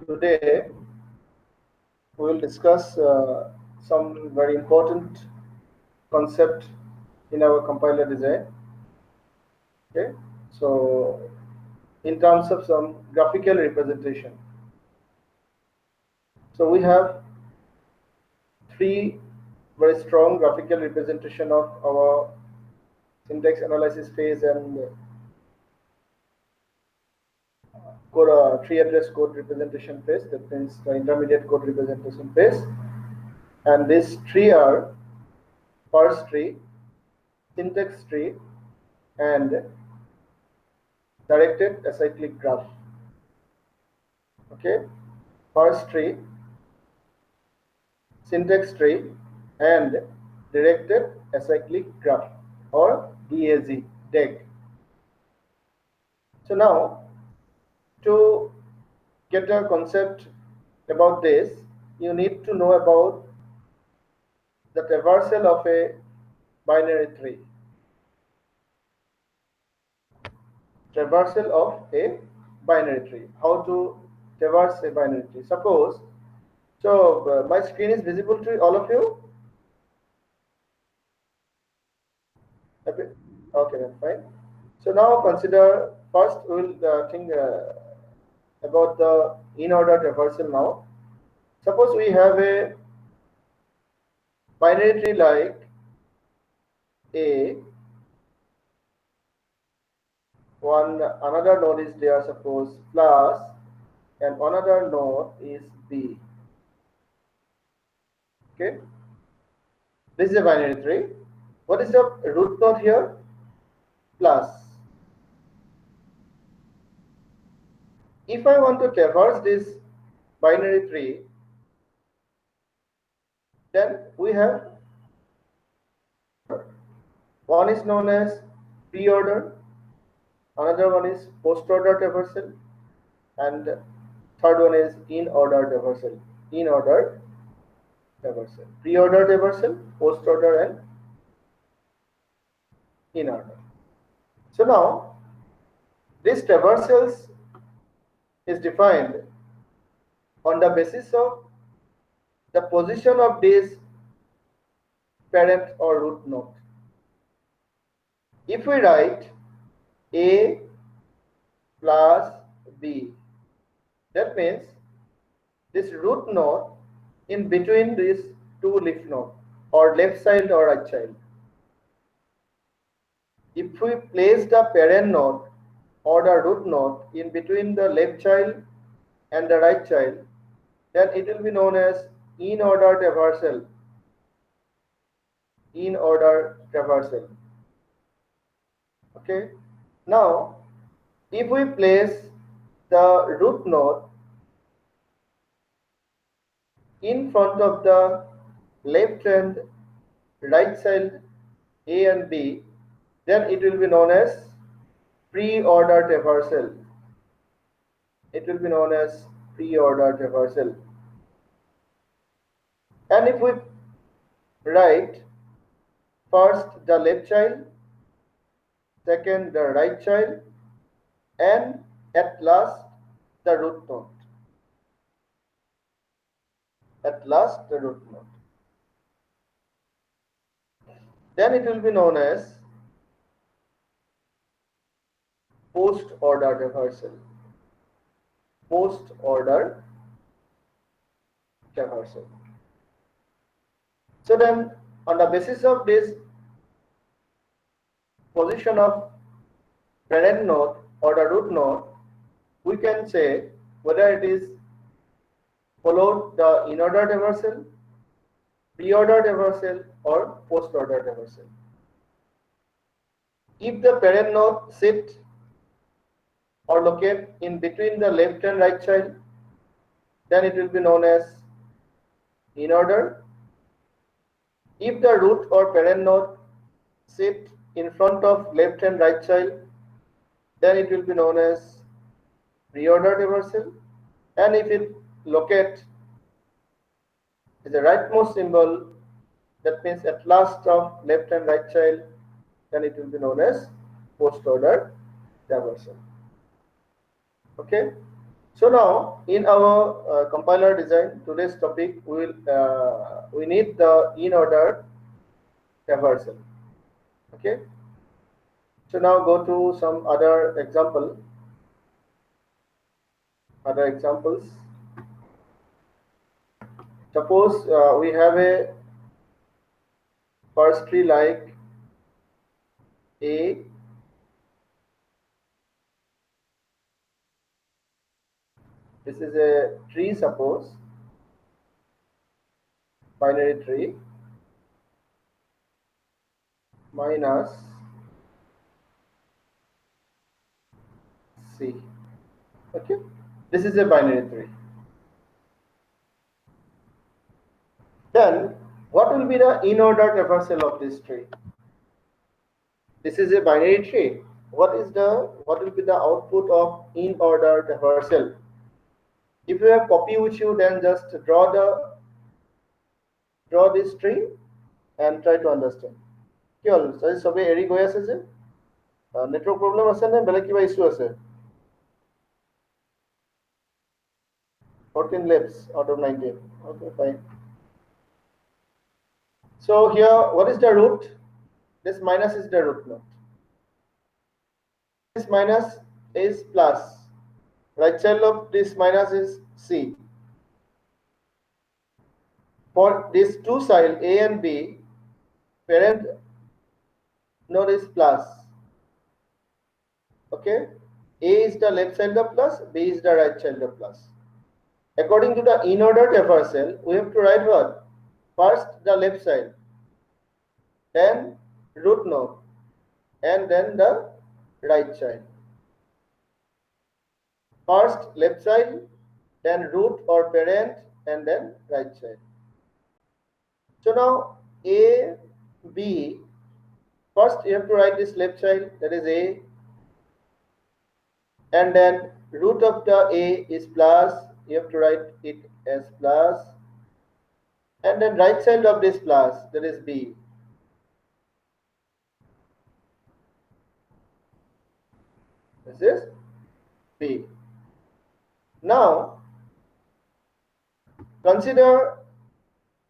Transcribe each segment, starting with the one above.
Today we will discuss some very important concept in our compiler design. Okay, so in terms of some graphical representation, so we have three very strong graphical representation of our syntax analysis phase and tree address code representation phase. That means the intermediate code representation phase, and these three are parse tree, syntax tree, and directed acyclic graph. Okay, parse tree, syntax tree, and directed acyclic graph, or DAG, DAG. So now, to get a concept about this, you need to know about the traversal of a binary tree. Traversal of a binary tree. How to traverse a binary tree? Suppose, so my screen is visible to all of you? Okay, okay, then fine. So now consider first we will think about the in-order traversal now. Suppose we have a binary tree like A, one another node is there, suppose plus, and another node is B. Okay, this is a binary tree. What is the root node here? Plus. If I want to traverse this binary tree, then we have one is known as pre-order, another one is post-order traversal, and third one is in-order traversal. In-order traversal, pre-order traversal, post-order, and in-order. So now this traversals is defined on the basis of the position of this parent or root node. If we write A plus B, that means this root node in between these two leaf nodes, or left child or right child. If we place the parent node or the root node in between the left child and the right child, then it will be known as in-order traversal. In-order traversal. Okay. Now, if we place the root node in front of the left and right child A and B, then it will be known as pre-order traversal. It will be known as pre-order traversal. And if we write first the left child, second the right child, and at last the root node. At last the root node. Then it will be known as post-order traversal. Post-order traversal. So then, on the basis of this position of parent node or the root node, we can say whether it is followed the in-order traversal, pre-order traversal, or post-order traversal. If the parent node sit or locate in between the left and right child, then it will be known as in-order. If the root or parent node sit in front of left and right child, then it will be known as pre-order traversal. And if it locate the rightmost symbol, that means at last of left and right child, then it will be known as post-order traversal. Okay. So now in our compiler design, today's topic we need the in order traversal. Okay. So now go to some other examples. Suppose we have a first tree like A. This is a tree, suppose binary tree minus C. Okay, this is a binary tree. Then what will be the in order traversal of this tree? This is a binary tree. What will be the output of in order traversal? If you have copy with you, then just draw this tree and try to understand. কি হল সবে এৰি গৈ আছে যে network problem আছে নে বেলেগ কিবা ইস্যু আছে? 14 laps out of 19. Okay, fine. So here, what is the root? This minus is the root node. This minus is plus. Right child of this minus is C. For these two sides A and B, parent node is plus. Okay, A is the left child of plus, B is the right child of plus. According to the in order traversal, we have to write what? First the left side, then root node, and then the right child. First left side, then root or parent, and then right child. So now A, B, first you have to write this left child, that is A, and then root of the A is plus, you have to write it as plus, and then right side of this plus, that is B. This is B. Now consider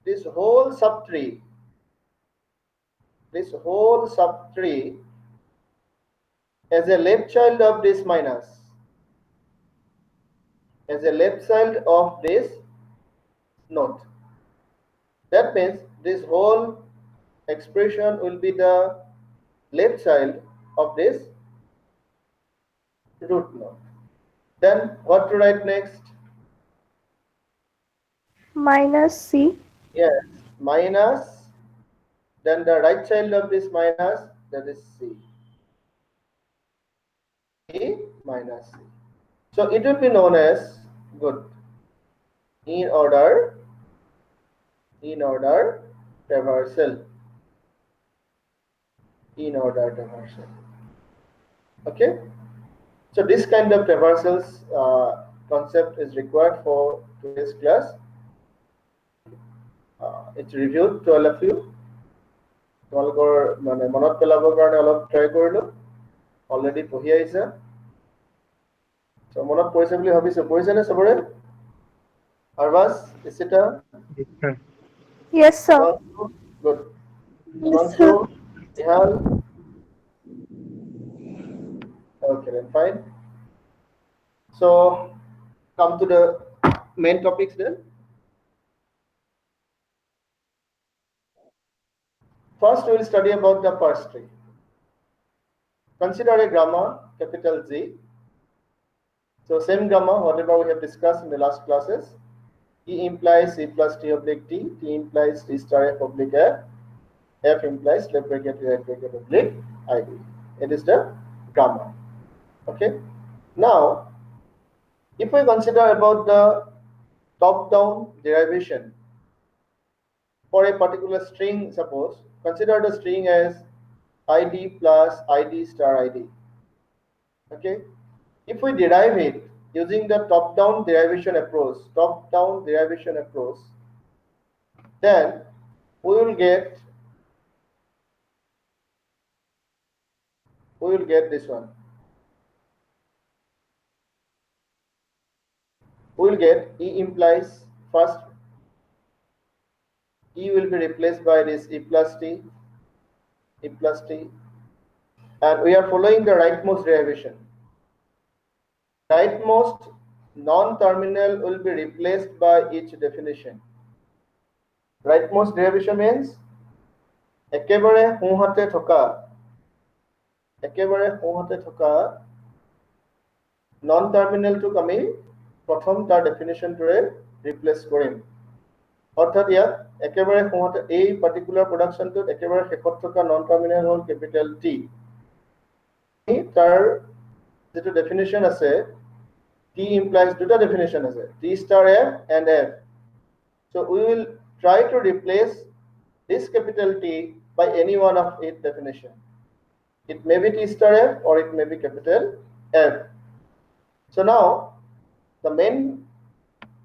this whole subtree as a left child of this minus, as a left child of this node. That means this whole expression will be the left child of this root node. Then what to write next? Minus C. Yes, minus, then the right child of this minus, that is C. A minus C. So it will be known as good in order traversal. In order traversal. Okay. So this kind of traversals concept is required for today's class. It's reviewed to all of you. তোমালোকৰ মানে মনত পেলাবৰ কাৰণে অলপ try কৰিলো, already পঢ়ি আহিছে। So মনত পৰিছে বুলি ভাবিছো, পৰিছে নে সবৰে? Arvas, Isita? Yes, sir. Good. Yes, sir. Nihal? Okay, then fine. So come to the main topics then. First, we will study about the parse tree. Consider a grammar, capital Z. So same grammar, whatever we have discussed in the last classes. E implies C plus T oblique T, T implies T star F oblique F, F implies left bracket right bracket oblique ID. It is the grammar. Okay. Now, if we consider about the top-down derivation for a particular string, suppose consider the string as id plus id star id. Okay, if we derive it using the top-down derivation approach, then we will get this one. we will get E implies first E will be replaced by this E plus T, and we are following the rightmost derivation. Rightmost non-terminal will be replaced by each definition. Rightmost derivation means একেবাৰে সোঁহাতে থকা non-terminalটোক আমি প্ৰথম তাৰ ডেফিনেশ্যনটোৰে replace কৰিম। অৰ্থাৎ ইয়াত একেবাৰে সোঁহাতে এই particular প্ৰডাকশ্যনটোত একেবাৰে শেষত থকা non-terminal হ'ল কেপিটেল T। তাৰ যেটো ডেফিনেশ্যন আছে T implies দুটা ডেফিনেশ্যন আছে T star F and F. So we will try to replace this capital T by any one of its definition. It may be T star F or it may be capital F. So now the main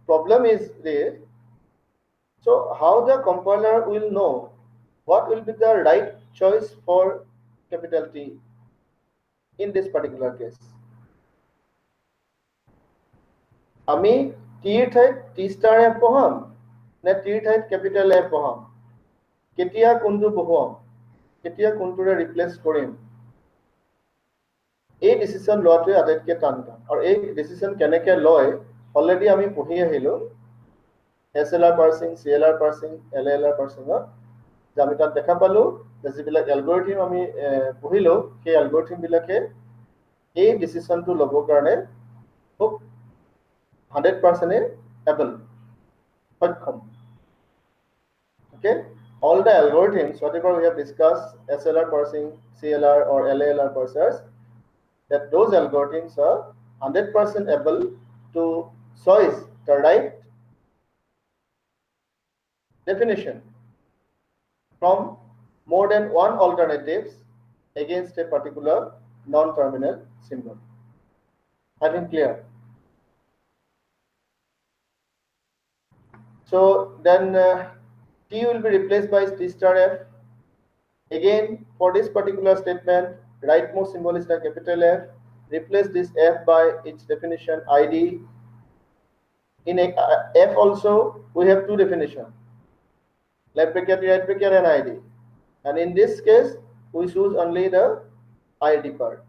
problem is this. So how the compiler will know what will be the right choice for capital T in this particular case? আমি T ঠাইত T star F পঢ়াম নে T ঠাইত capital F পঢ়াম, কেতিয়া কোনটো পঢ়াম, কেতিয়া কোনটোৰে ৰিপ্লেস কৰিম, এই decision লোৱাটোৱে আটাইতকৈ টান কাম। আৰু এই ডিসিশন কেনেকৈ লয় অলৰেডি আমি পঢ়ি আহিলো SLR পাৰ্সিং, CLR পাৰ্সিং, LLR পাৰ্সিঙত, যে আমি তাত দেখা পালো যে যিবিলাক এলগৰিথম আমি পঢ়িলো সেই এলগৰিথম বিলাকে এই ডিসিশনটো ল'বৰ কাৰণে খুব 100% able, সক্ষম। Okay, all the algorithms whatever we have discussed, SLR parsing, CLR or LALR parsers, that those algorithms are 100% able to choose the right definition from more than one alternatives against a particular non-terminal symbol. I think clear. So then T will be replaced by T star F. Again, for this particular statement, rightmost symbol is the capital F. Replace this F by its definition ID. In F also, we have two definitions, left bracket, right bracket, and ID. And in this case, we choose only the ID part.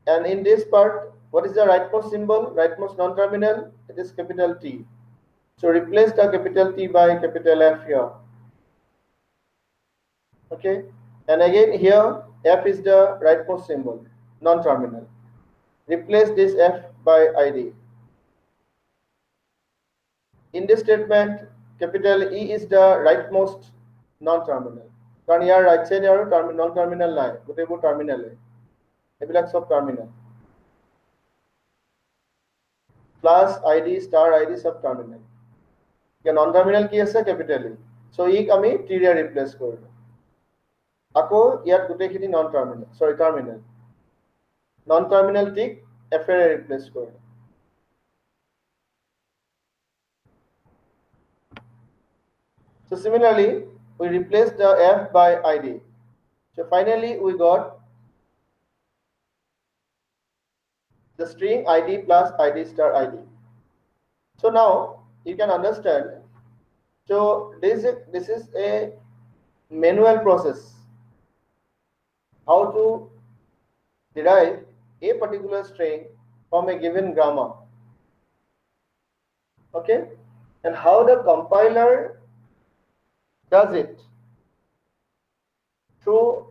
And in this part, what is the rightmost symbol, rightmost non-terminal? It is capital T. So replace the capital T by capital F here. Okay, and again here F is the rightmost symbol, non-terminal. Replace this F by ID. In this statement, capital E is the rightmost non-terminal. Karan here right side aru non-terminal nai, goteibur terminal hai, ebilak sob terminal. Plus ID, star ID sob terminal. Ke non-terminal ki ase capital E. So E ami T re replace korilo. আকৌ ইয়াত গোটেইখিনি terminal non terminal tick F এৰে ৰিপ্লেস কৰিলো। So similarly, we replace the F by ID. So finally, we got the string ID plus ID star ID. So now you can understand. So this is a manual process. How to derive a particular string from a given grammar. Okay, and how the compiler does it through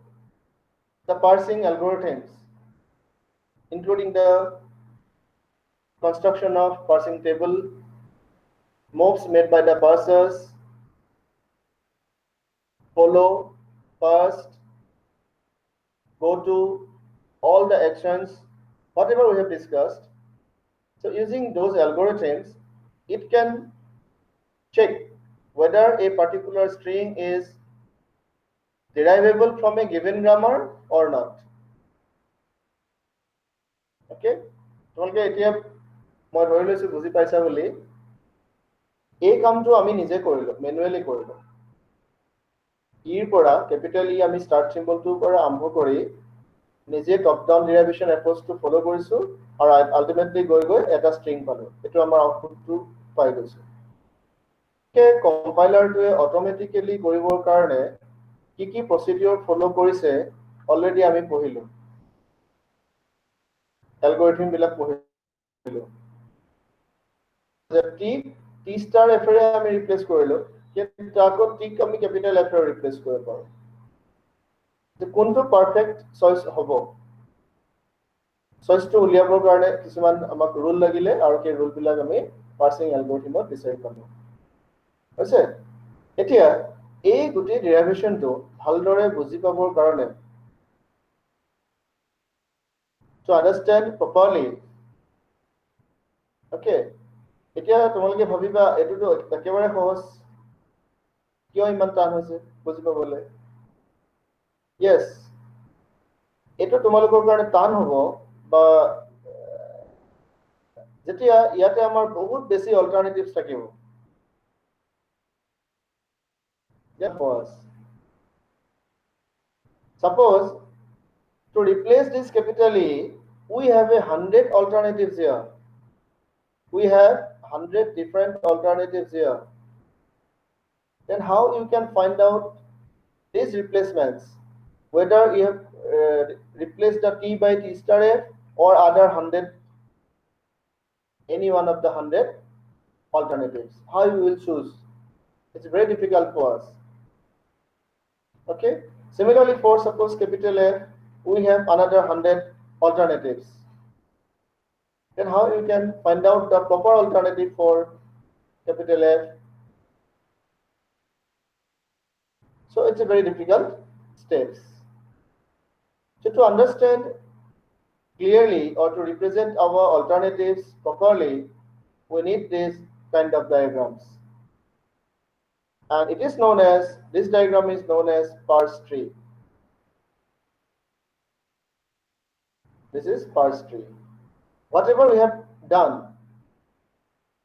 the parsing algorithms, including the construction of parsing table, moves made by the parsers, follow, first, go to, all the actions, whatever we have discussed. So using those algorithms, it can check whether a particular string is derivable from a given grammar or not. Okay, তোমালোকে এতিয়া মই ধৰি লৈছো বুজি পাইছা বুলি। এই কামটো আমি নিজে কৰিলো, ম্যানুয়ালি কৰিলো। ইৰ পৰা ক্যাপিটাল ই আমি স্টার্ট সিম্বলটোৰ পৰা আৰম্ভ কৰি নিজে টপ ডাউন ডেৰিভেশ্যন এপ্ৰ'চটো ফ'ল' কৰিছোঁ আৰু আল্টিমেটলি গৈ এটা ষ্ট্ৰিং পালোঁ। এইটো আমাৰ আউটপুটটো পাই গৈছোঁ। কম্পাইলাৰটোৱে অট'মেটিকেলি কৰিবৰ কাৰণে কি প্ৰচিডিউৰ ফ'ল' কৰিছে অলৰেডি আমি পঢ়িলোঁ, এলগৰিথম বিলাক পঢ়িলোঁ। টি ষ্টাৰ এফেৰে আমি ৰিপ্লেচ কৰিলোঁ, আকৌ টিক আমি কেপিটেল এফেৰে ৰিপ্লেচ কৰিব পাৰোঁ। কোনটো পাৰফেক্ট চইচ হ'ব, চইচটো উলিয়াবৰ কাৰণে কিছুমান আমাক ৰুল লাগিলে আৰু সেই ৰুলবিলাক আমি পাৰ্চিং এলগৰিথমত বিচাৰি পালোঁ। হৈছে? এতিয়া এই গোটেই ডেৰিভেশ্যনটো ভালদৰে বুজি পাবৰ কাৰণে to understand properly, okay, এতিয়া তোমালোকে ভাবিবা এইটোতো একেবাৰে সহজ, কিয় ইমান টান হৈছে বুজি পাবলৈ? Yes, এইটো তোমালোকৰ কাৰণে টান হ'ব বা যেতিয়া ইয়াতে আমাৰ বহুত বেছি অল্টাৰনেটিভছ থাকিব। Suppose to replace this capital E, we have 100 alternatives here. We have 100 different alternatives here. Then how you can find out these replacements, whether you have replaced the T by T star F or other 100, any one of the 100 alternatives. How you will choose? It's very difficult for us. Okay. Similarly, for suppose capital F, we have another 100 alternatives. Then how you can find out the proper alternative for capital F? So it's a very difficult steps. So to understand clearly or to represent our alternatives properly, we need this kind of diagrams. And it is known as, this diagram is known as parse tree. This is parse tree. Whatever we have done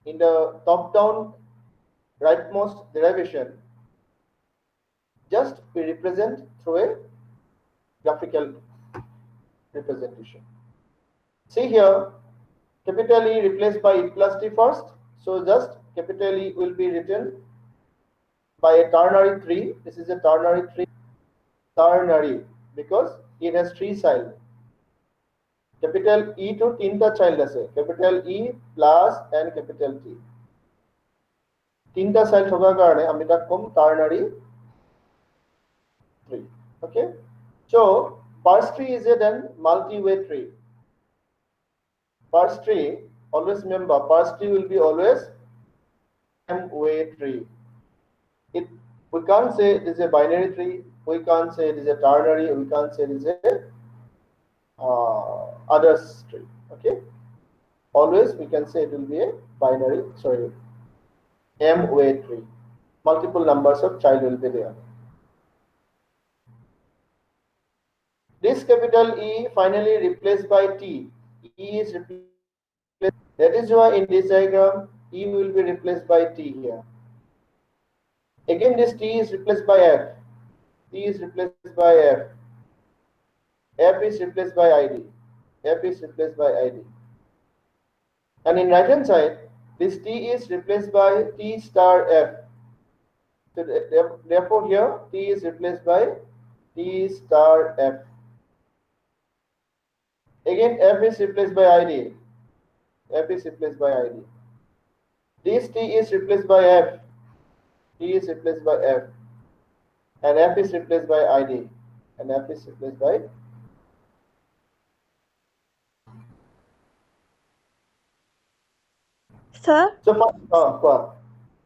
in the top-down rightmost derivation, just we represent through a graphical representation. See here, capital E replaced by E plus T first. So just capital E will be written by a ternary tree. This is a ternary tree. Ternary because it has three child. Capital E to tinta child ase. Capital E plus and capital T. Tinta child hoga karone ami tak kom ternary tree. Okay. So parse tree is a then multi-way tree. Parse tree, always remember, parse tree will be always m-way tree. We can't say it is a binary tree. We can't say it is a ternary. We can't say it is a others tree. Okay. Always we can say it will be a binary. Sorry, m-way tree. Multiple numbers of child will be there. This capital E finally replaced by T. E is replaced. That is why in this diagram E will be replaced by T here. Again this T is replaced by F. T is replaced by F. F is replaced by ID. F is replaced by ID. And in right hand side, this T is replaced by T star F. So therefore here T is replaced by T star F. Again F is replaced by ID. F is replaced by ID. This T is replaced by F. T is replaced by F. And F is replaced by ID. And F is replaced by. Sir? So what?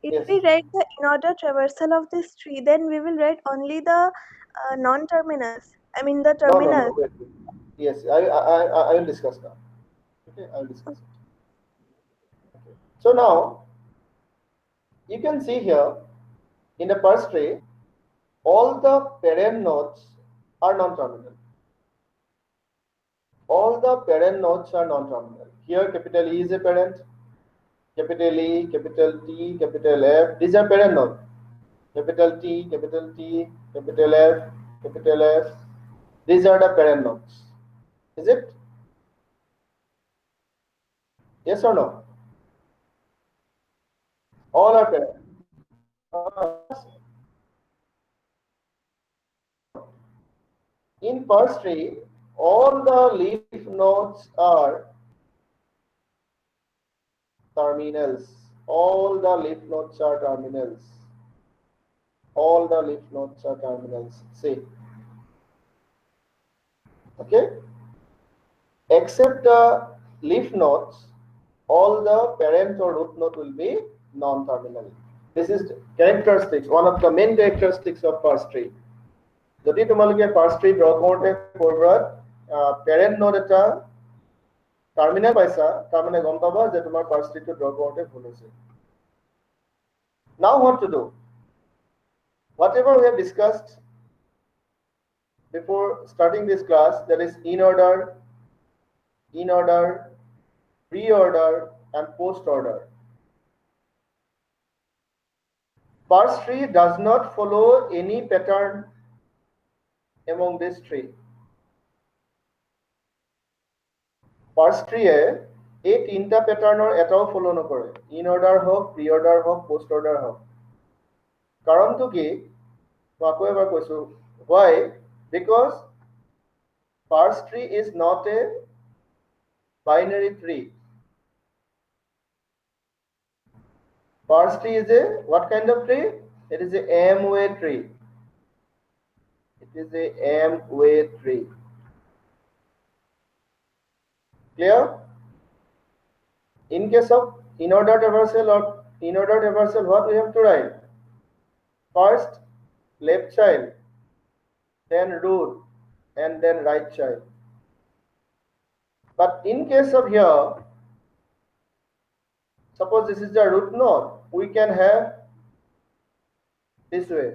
If Yes. we write the in-order traversal of this tree, then we will write only the non-terminals. I mean the terminals. No. Wait. Yes, I will discuss now. Okay, I will discuss it. Okay. So now you can see here in the parse tree, all the parent nodes are non-terminal. All the parent nodes are non-terminal. Here capital E is a parent, capital E, capital T, capital F. These are parent nodes. Capital T, capital T, capital F, capital F. These are the parent nodes. Is it? Yes or no? All are parent. In first tree, all the leaf nodes are terminals. All the leaf nodes are terminals. All the leaf nodes are terminals. See. Okay? Except the leaf nodes, all the parent or root node will be non-terminal. This is characteristics, one of the main characteristics of first tree. যদি তোমালোকে first tree draw কৰোঁতে ক'ৰবাত parent node এটা terminal পাইছা তাৰমানে গম পাবা যে তোমাৰ ফাৰ্ষ্ট ট্ৰীটো ড্ৰ কৰোঁতে ভুল হৈছে now what to do whatever we have discussed before starting this class, that is in order, pre-order and post-order. Parse tree does not follow any pattern among this tree. Parse tree এই তিনটা প্যাটার্নৰ এটাও follow নকৰে in order হওক pre order হওক post order হওক কাৰণটো কি মই আকৌ এবাৰ কৈছো why because parse tree is not a binary tree. Parse tree is a what kind of tree? It is a M-way tree. It is a M-way tree. Clear? In case of in-ordered reversal or in-ordered reversal, what we have to write? First left child, then root, and then right child. But in case of here, suppose this is the root node, we can have this way,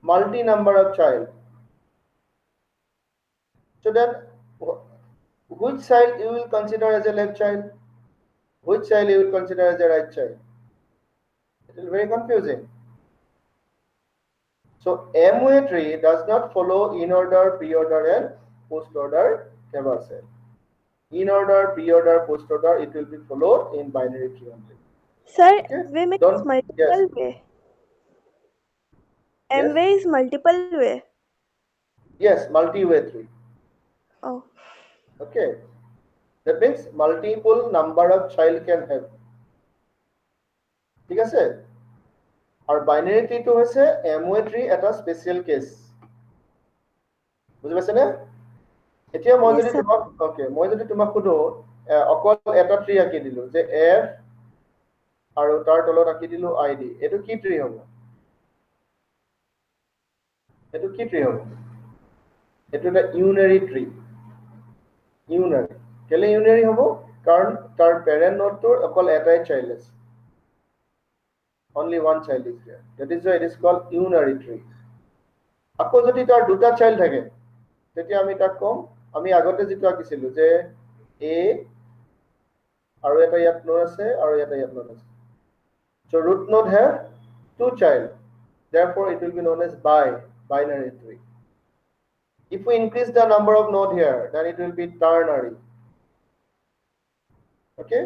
multi number of child. So then which child you will consider as a left child? Which child you will consider as a right child? It is very confusing. So M-way tree does not follow in order, pre-order and post-order reversal. In order, pre-order, post-order, it will be followed in binary tree only. Sir, Okay? way means Don't, multiple yes. way. Yes. M-way is multiple way. Yes, multi-way tree. Oh. Okay. That means multiple number of child can have. ঠিক আছে? আৰু binary tree to হৈছে M-way tree এটা special case. বুজি পাইছেনে? এতিয়া মই যদি তোমাক ওকে মই যদি তোমাক সুধো অকল এটা ট্ৰী আঁকি দিলো যে F আৰু তাৰ তলত আঁকি দিলো ID এটো কি ট্ৰী হ'ব? এটো কি ট্ৰী হ'ব? এটো এটা ইউনাৰি ট্ৰী। ইউনাৰি কেলে ইউনাৰি হ'ব? কাৰণ তাৰ প্যাৰেন্ট নোডটোৰ অকল এটাই চাইল্ড আছে। Only one child is there. That is why it is called unary tree. আকৌ যদি তাৰ দুটা চাইল্ড থাকে তেতিয়া আমি তাক কম আমি আগতে যেটো আঁকিছিলো যে A আৰু এটা ইয়াত নোড আছে আৰু এটা ইয়াত নোড আছে। So root node have two child. Therefore it will be known as binary tree. If we increase the number of node here, then it will be ternary. Okay?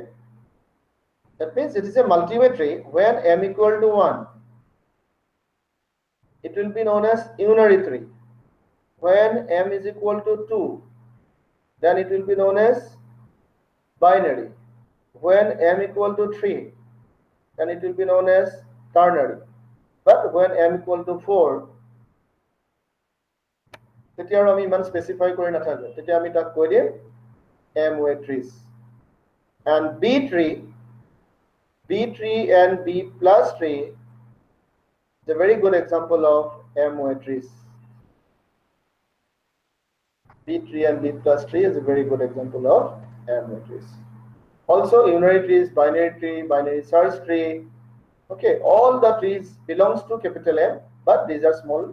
That means it is a multi-way tree when m equal to 1. It will be known as unary tree. When m is equal to 2, then it will be known as binary. When m equal to 3, then it will be known as ternary. But when m equal to 4, তেতিয়া আৰু আমি ইমান specify কৰি নাথাকো তেতিয়া আমি তাক কৈ দিম M-way trees. And B tree and B plus tree is a very good example of M-way trees. B tree and B plus tree is a very good example of M-way trees. Also unary trees, binary search tree. Okay, all the trees belongs to capital M, but these are small.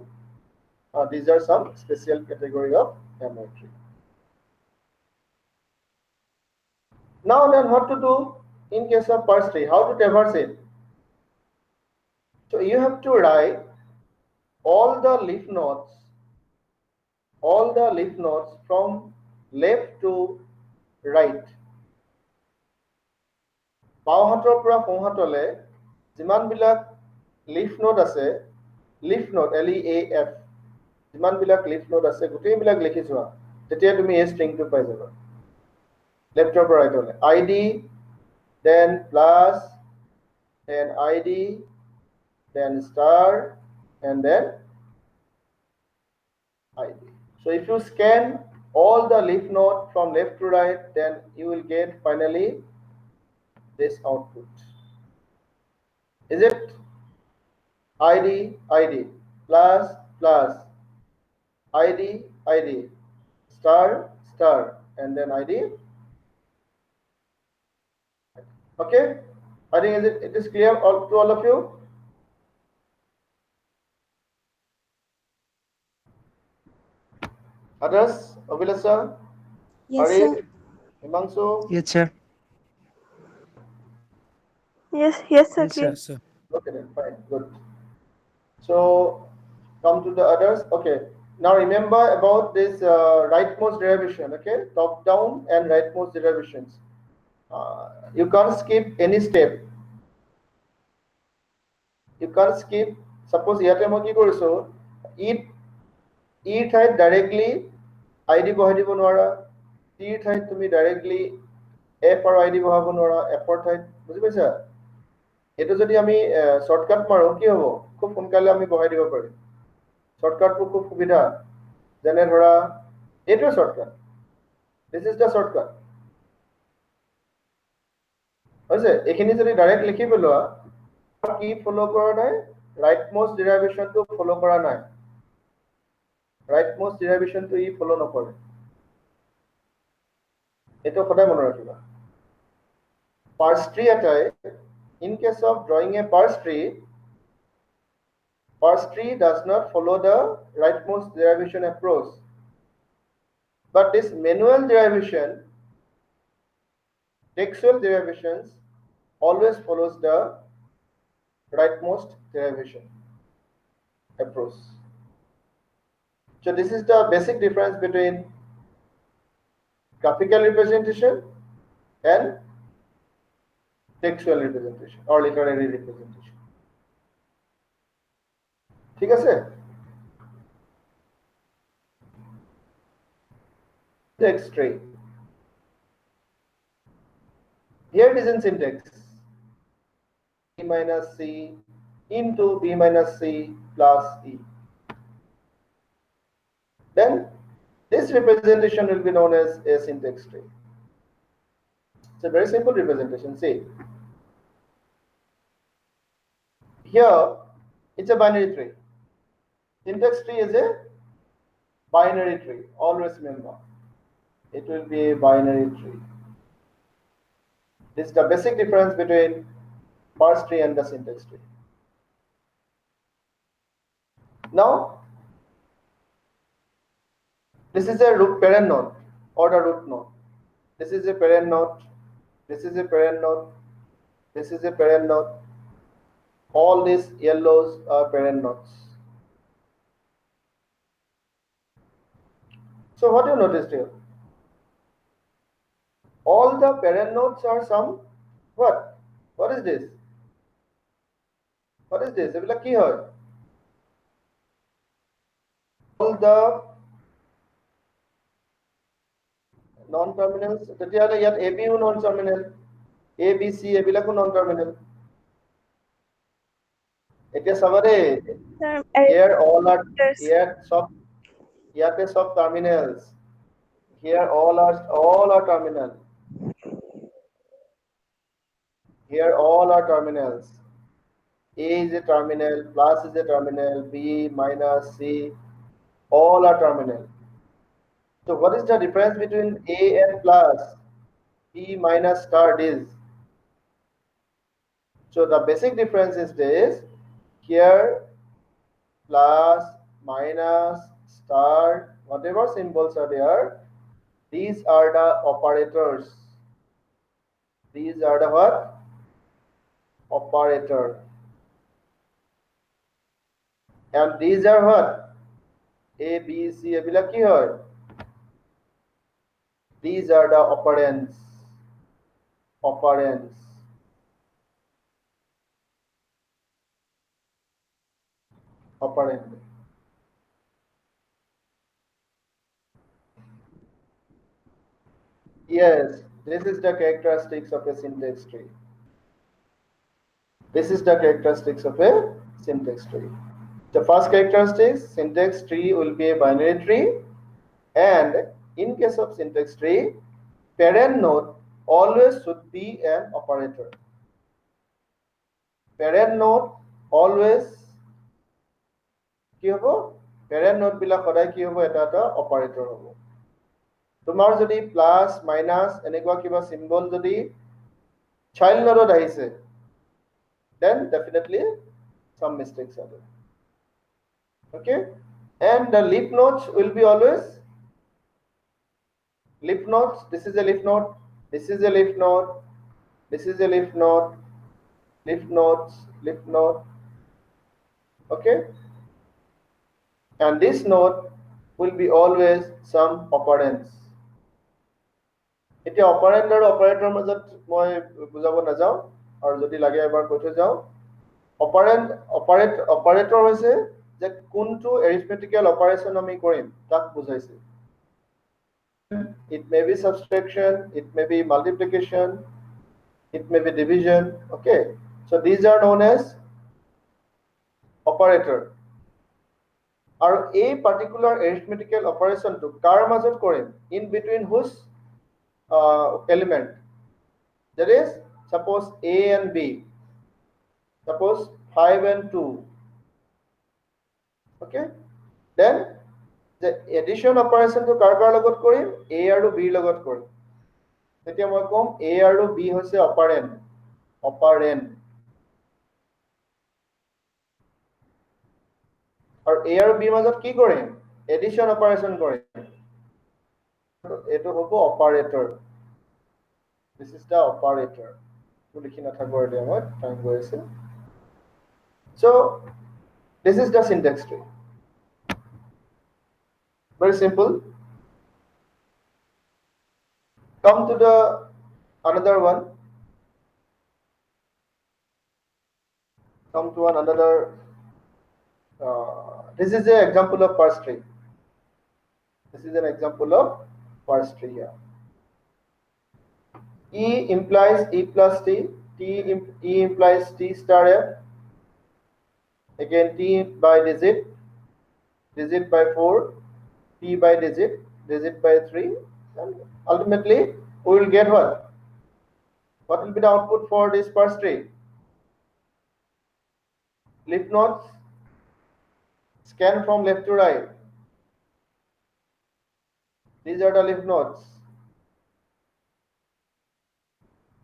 These are some special category of M-way tree. Now learn what to do in case of parse tree, how to traverse it. So you have to write all the leaf nodes from left to right. বাওঁ হাতৰ পৰা সোঁ হাতলে যিমানবিলাক leaf node আছে, leaf node LEAF, যিমানবিলাক leaf node আছে গোটেইবিলাক লিখি যোৱা, তেতিয়া তুমি এই ষ্ট্ৰিংটো পাই যাবা। লেফ্টৰ পৰা ৰাইটলৈ ID, then plus, then ID, then star, and then ID. So if you scan all the leaf node from left to right, then you will get finally this output. Is it ID, ID, plus, plus, ID, ID, star, star, and then ID? Okay? I think it is clear to all of you? Others? Abhilasa? Yes, Arif? sir. Himangsu? Yes, sir. Yes, sir. Yes, Clear. sir. Okay, then fine, good. So come to the others. Okay, now remember about this rightmost derivation. Okay, top down and rightmost derivations. You can't skip any step. You can't skip. Suppose ইয়াতে মই কি কৰিছো, ই ঠাইত directly ID বহাই দিব নোৱাৰা, টি ঠাইত তুমি ডাইৰেক্টলি F আৰু ID বহাব নোৱাৰা, এফৰ ঠাইত, বুজি পাইছা? এইটো যদি আমি শৰ্টকাট মাৰো কি হ'ব, খুব সোনকালে আমি বহাই দিব পাৰিম। শৰ্টকাটটো খুব সুবিধা, যেনে ধৰা এইটোৱে shortcut, this is the shortcut হৈছে। এইখিনি যদি ডাইৰেক্ট লিখি পেলোৱা, কি ফলো কৰা নাই, ৰাইটমোষ্ট ডেৰিভেশ্যনটো ফলো কৰা নাই, ৰাইটমোষ্ট ডেৰিভেশ্যনটো ই ফলো নকৰে, এইটো সদায় মনত ৰাখিবা। পাৰ্স ট্ৰী এটাই, in case of drawing a parse tree does not follow the rightmost derivation approach, but this manual derivation, textual derivations, always follows the rightmost derivation approach. So this is the basic difference between graphical representation and textual representation or literary representation. ঠিক আছে? Syntax tree. Here it is in syntax. B minus C into B minus C plus E. Then this representation will be known as a syntax tree. It's a very simple representation. See, here it's a binary tree. Syntax tree is a binary tree. Always remember, it will be a binary tree. This is the basic difference between parse tree and the syntax tree. Now, this is a root parent node or the root node. This is a parent node. This is a parent node. This is a parent node. All these yellows are parent nodes. So what you noticed here? All the parent nodes are some what? What is this? What is this? এইবিলাক কি হয়? All the non-terminals. তেতিয়াহ'লে ইয়াত AB O non-terminal, A, B, C এইবিলাকো non-terminal. এতিয়া চাবা দেই, Sir, here all are, yes. ইয়াতে সব terminals. Here all are terminal. Here all are terminals. A is a terminal, plus is a terminal, B minus C, all are terminal. So what is the difference between A and plus, B minus star is? So the basic difference is this, here plus, minus, star, whatever symbols are there, these are the operators. These are the what? Operator. And these are what? A, B, C, এইবিলাক কি হয়? These are the operands. Operands. Operand. Yes, this is the characteristics of a syntax tree. This is the characteristics of a syntax tree. The first characteristic, syntax tree will be a binary tree, and in case of syntax tree, parent node always should be an operator. Parent node always কি হ'ব? Parent node বিলাক সদায় কি হ'ব? এটা operator হ'ব। তোমাৰ যদি plus minus এনেকুৱা কিবা symbol যদি child node আহিছে, then definitely some mistakes are there. Okay, and the leaf nodes will be always leaf nodes. This is a leaf node, this is a leaf node, this is a leaf node, leaf nodes, leaf node. Okay, and this node will be always some operands. এতিয়া operand আৰু অপাৰেটৰৰ মাজত মই বুজাব নাযাওঁ, আৰু যদি লাগে এবাৰ কৈ থৈ যাওঁ। অপাৰেটৰ হৈছে যে কোনটো এৰিথমেটিকেল অপাৰেশ্যন আমি কৰিম তাক বুজাইছে। It may be subtraction, it may be multiplication, it may be division. Okay, so these are known as operator. আৰু এই পাৰ্টিকুলাৰ এৰিথমেটিকেল অপাৰেশ্যনটো কাৰ মাজত কৰিম? In between whose element? That is, suppose A and B, suppose 5 and 2. Okay, then the addition operation to কাৰ লগত কৰিম? A আৰু B লগত কৰিম। তেতিয়া মই কম A আৰু B হৈছে অপাৰেণ্ড। আৰু A আৰু B মাজত কি কৰিম? এডিশন অপাৰেশ্যন কৰিম। এইটো হ'ব operator. This is the operator. লিখি নাথাকো আৰু মই টাইম গৈ আছে। So this is the syntax tree. Very simple. Come to the another one. Come to another. This is an example of parse tree. This is an example of parse tree here. E implies E plus T. E implies T star F. Again T by digit, digit by 4, T by digit, digit by 3, and ultimately we will get what? What will be the output for this parse tree? Leaf nodes scan from left to right. These are the leaf nodes.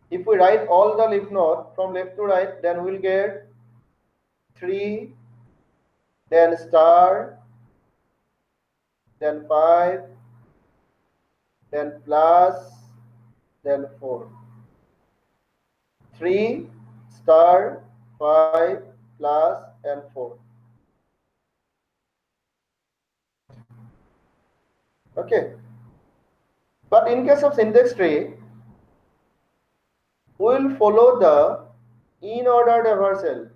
If we write all the leaf nodes from left to right, then we will get 3, then star, then 5, then plus, then 4. 3, star, 5, plus, and 4. Okay. But in case of syntax tree, we will follow the in-order reversal.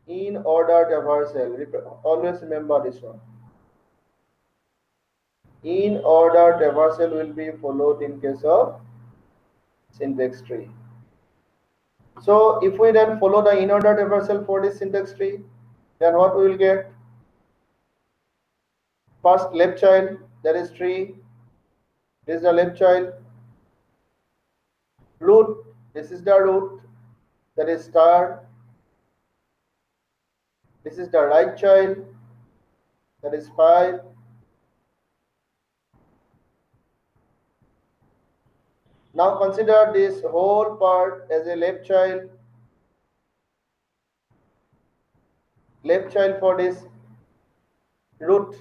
In-order reversal. Always remember this one. In-order reversal will be followed in case of syntax tree. So if we then follow the in-order reversal for this syntax tree, then what we will get? First left child, that is tree. This is the left child. Root, this is the root, that is star. This is the right child, that is 5. Now consider this whole part as a left child for this root.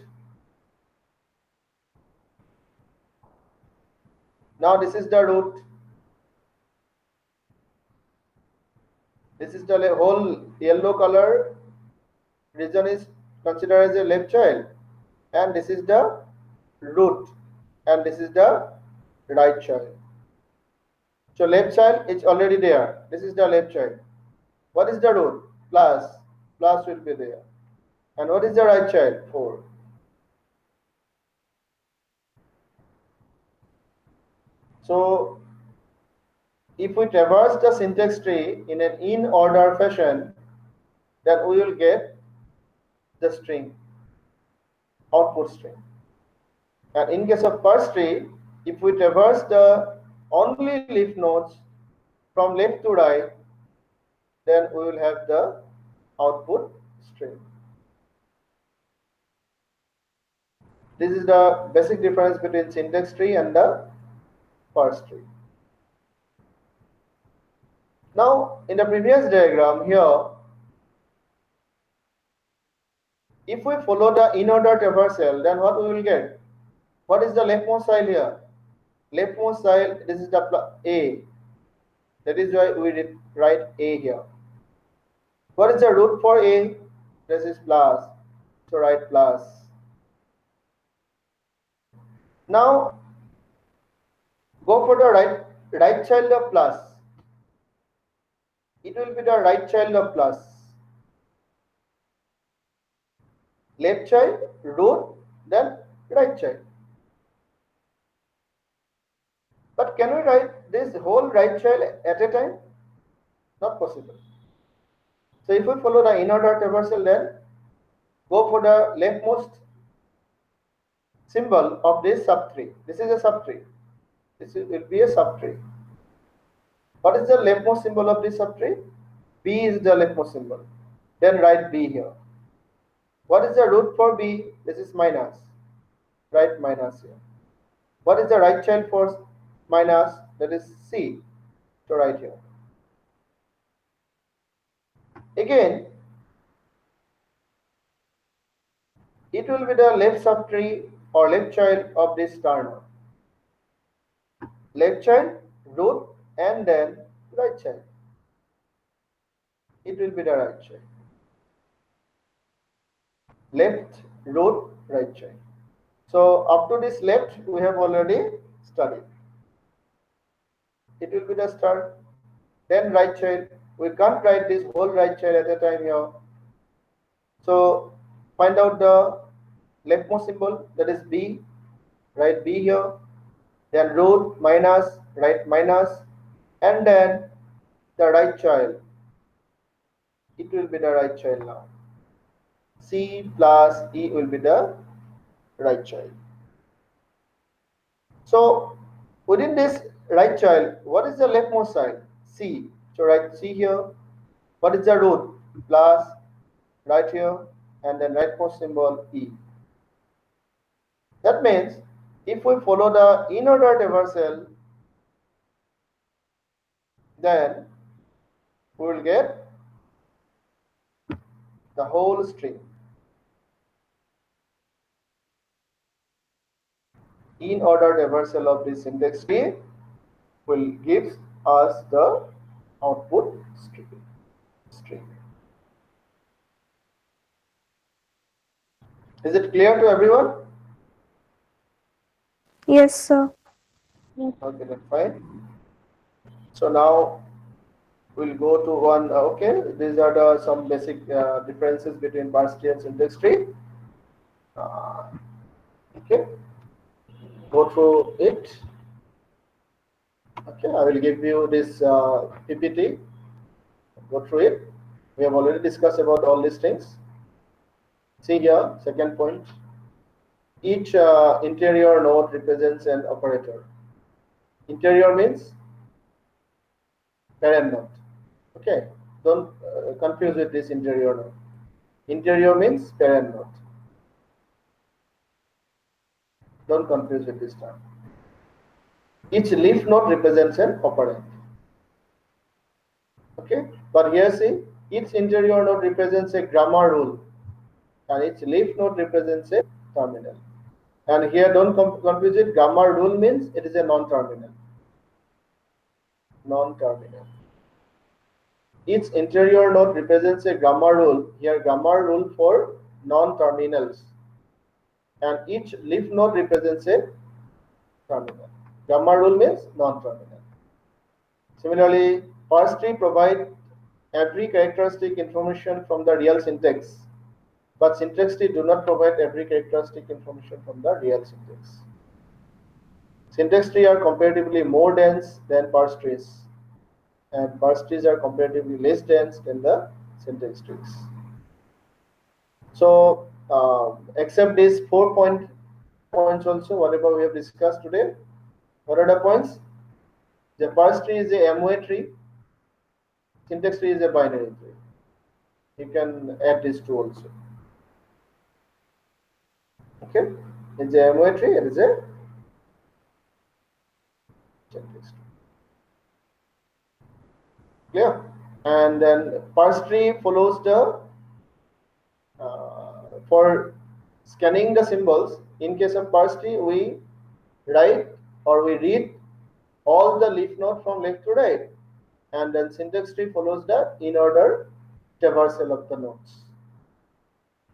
Now this is the root. This is the whole yellow color region is considered as a left child, and this is the root. and this is the right child. So left child is already there. This is the left child. What is the root? Plus. Plus will be there. And what is the right child? 4. So if we traverse the syntax tree in an in-order fashion, then we will get the string, output string. And in case of parse tree, if we traverse the only leaf nodes from left to right, then we will have the output string. This is the basic difference between syntax tree and the parse tree. Now, in the previous diagram here, if we follow the in-order traversal, then what we will get? What is the leftmost child here? Leftmost child, this is the A. That is why we write A here. What is the root for A? This is plus. So write plus. Now go for the right child of plus. It will be the right child of plus. Left child, root, then right child. But can we write this whole right child at a time? Not possible. So if we follow the in-order traversal, then go for the leftmost symbol of this subtree. This is a subtree. This will be a subtree. What is the leftmost symbol of this subtree? B is the leftmost symbol. Then write B here. What is the root for B? This is minus. Write minus here. What is the right child for minus? That is C. So write here. Again, it will be the left subtree or left child of this star node. Left child, root, and then right child. It will be the right child. Left, root, right child. So up to this left we have already studied. It will be the star, then right child. We can't write this whole right child at a time here. So find out the leftmost symbol, that is B. Write B here. Then root minus, write minus, and then the right child. It will be the right child now. C plus E will be the right child. So within this right child, what is the leftmost side? C. So write C here. What is the root? Plus, right here, and then rightmost symbol E. That means if we follow the in-order traversal, then we will get the whole string. In-order traversal of this syntax tree will give us the output string. Is it clear to everyone? Yes, sir. Okay, that's fine. So now we'll go to one. Okay, these are the some basic differences between parse tree and syntax tree. Okay, go through it. Okay, I will give you this PPT. Go through it. We have already discussed about all these things. See here, second point. Each interior node represents an operator. Interior means parent node. Okay, don't confuse with this interior node. Interior means parent node. Don't confuse with this term. Each leaf node represents an operand. Okay, but here see, each interior node represents a grammar rule, and each leaf node represents a terminal. And here don't confuse it. Grammar rule means it is a non-terminal. Non-terminal. Each interior node represents a grammar rule. Here grammar rule for non-terminals. And each leaf node represents a terminal. Grammar rule means non-terminal. Similarly, parse tree provide every characteristic information from the real syntax, but syntax tree do not provide every characteristic information from the real syntax. Syntax trees are comparatively more dense than parse trees, and parse trees are comparatively less dense than the syntax trees. So, except these 4 points also, whatever we have discussed today, what are the points? The parse tree is a MOA tree, syntax tree is a binary tree. You can add these two also. Okay, it's a MOA tree, it is a syntax tree. Clear? And then parse tree follows the for scanning the symbols. In case of parse tree, we write or we read all the leaf node from left to right, and then syntax tree follows the in order traversal of the nodes.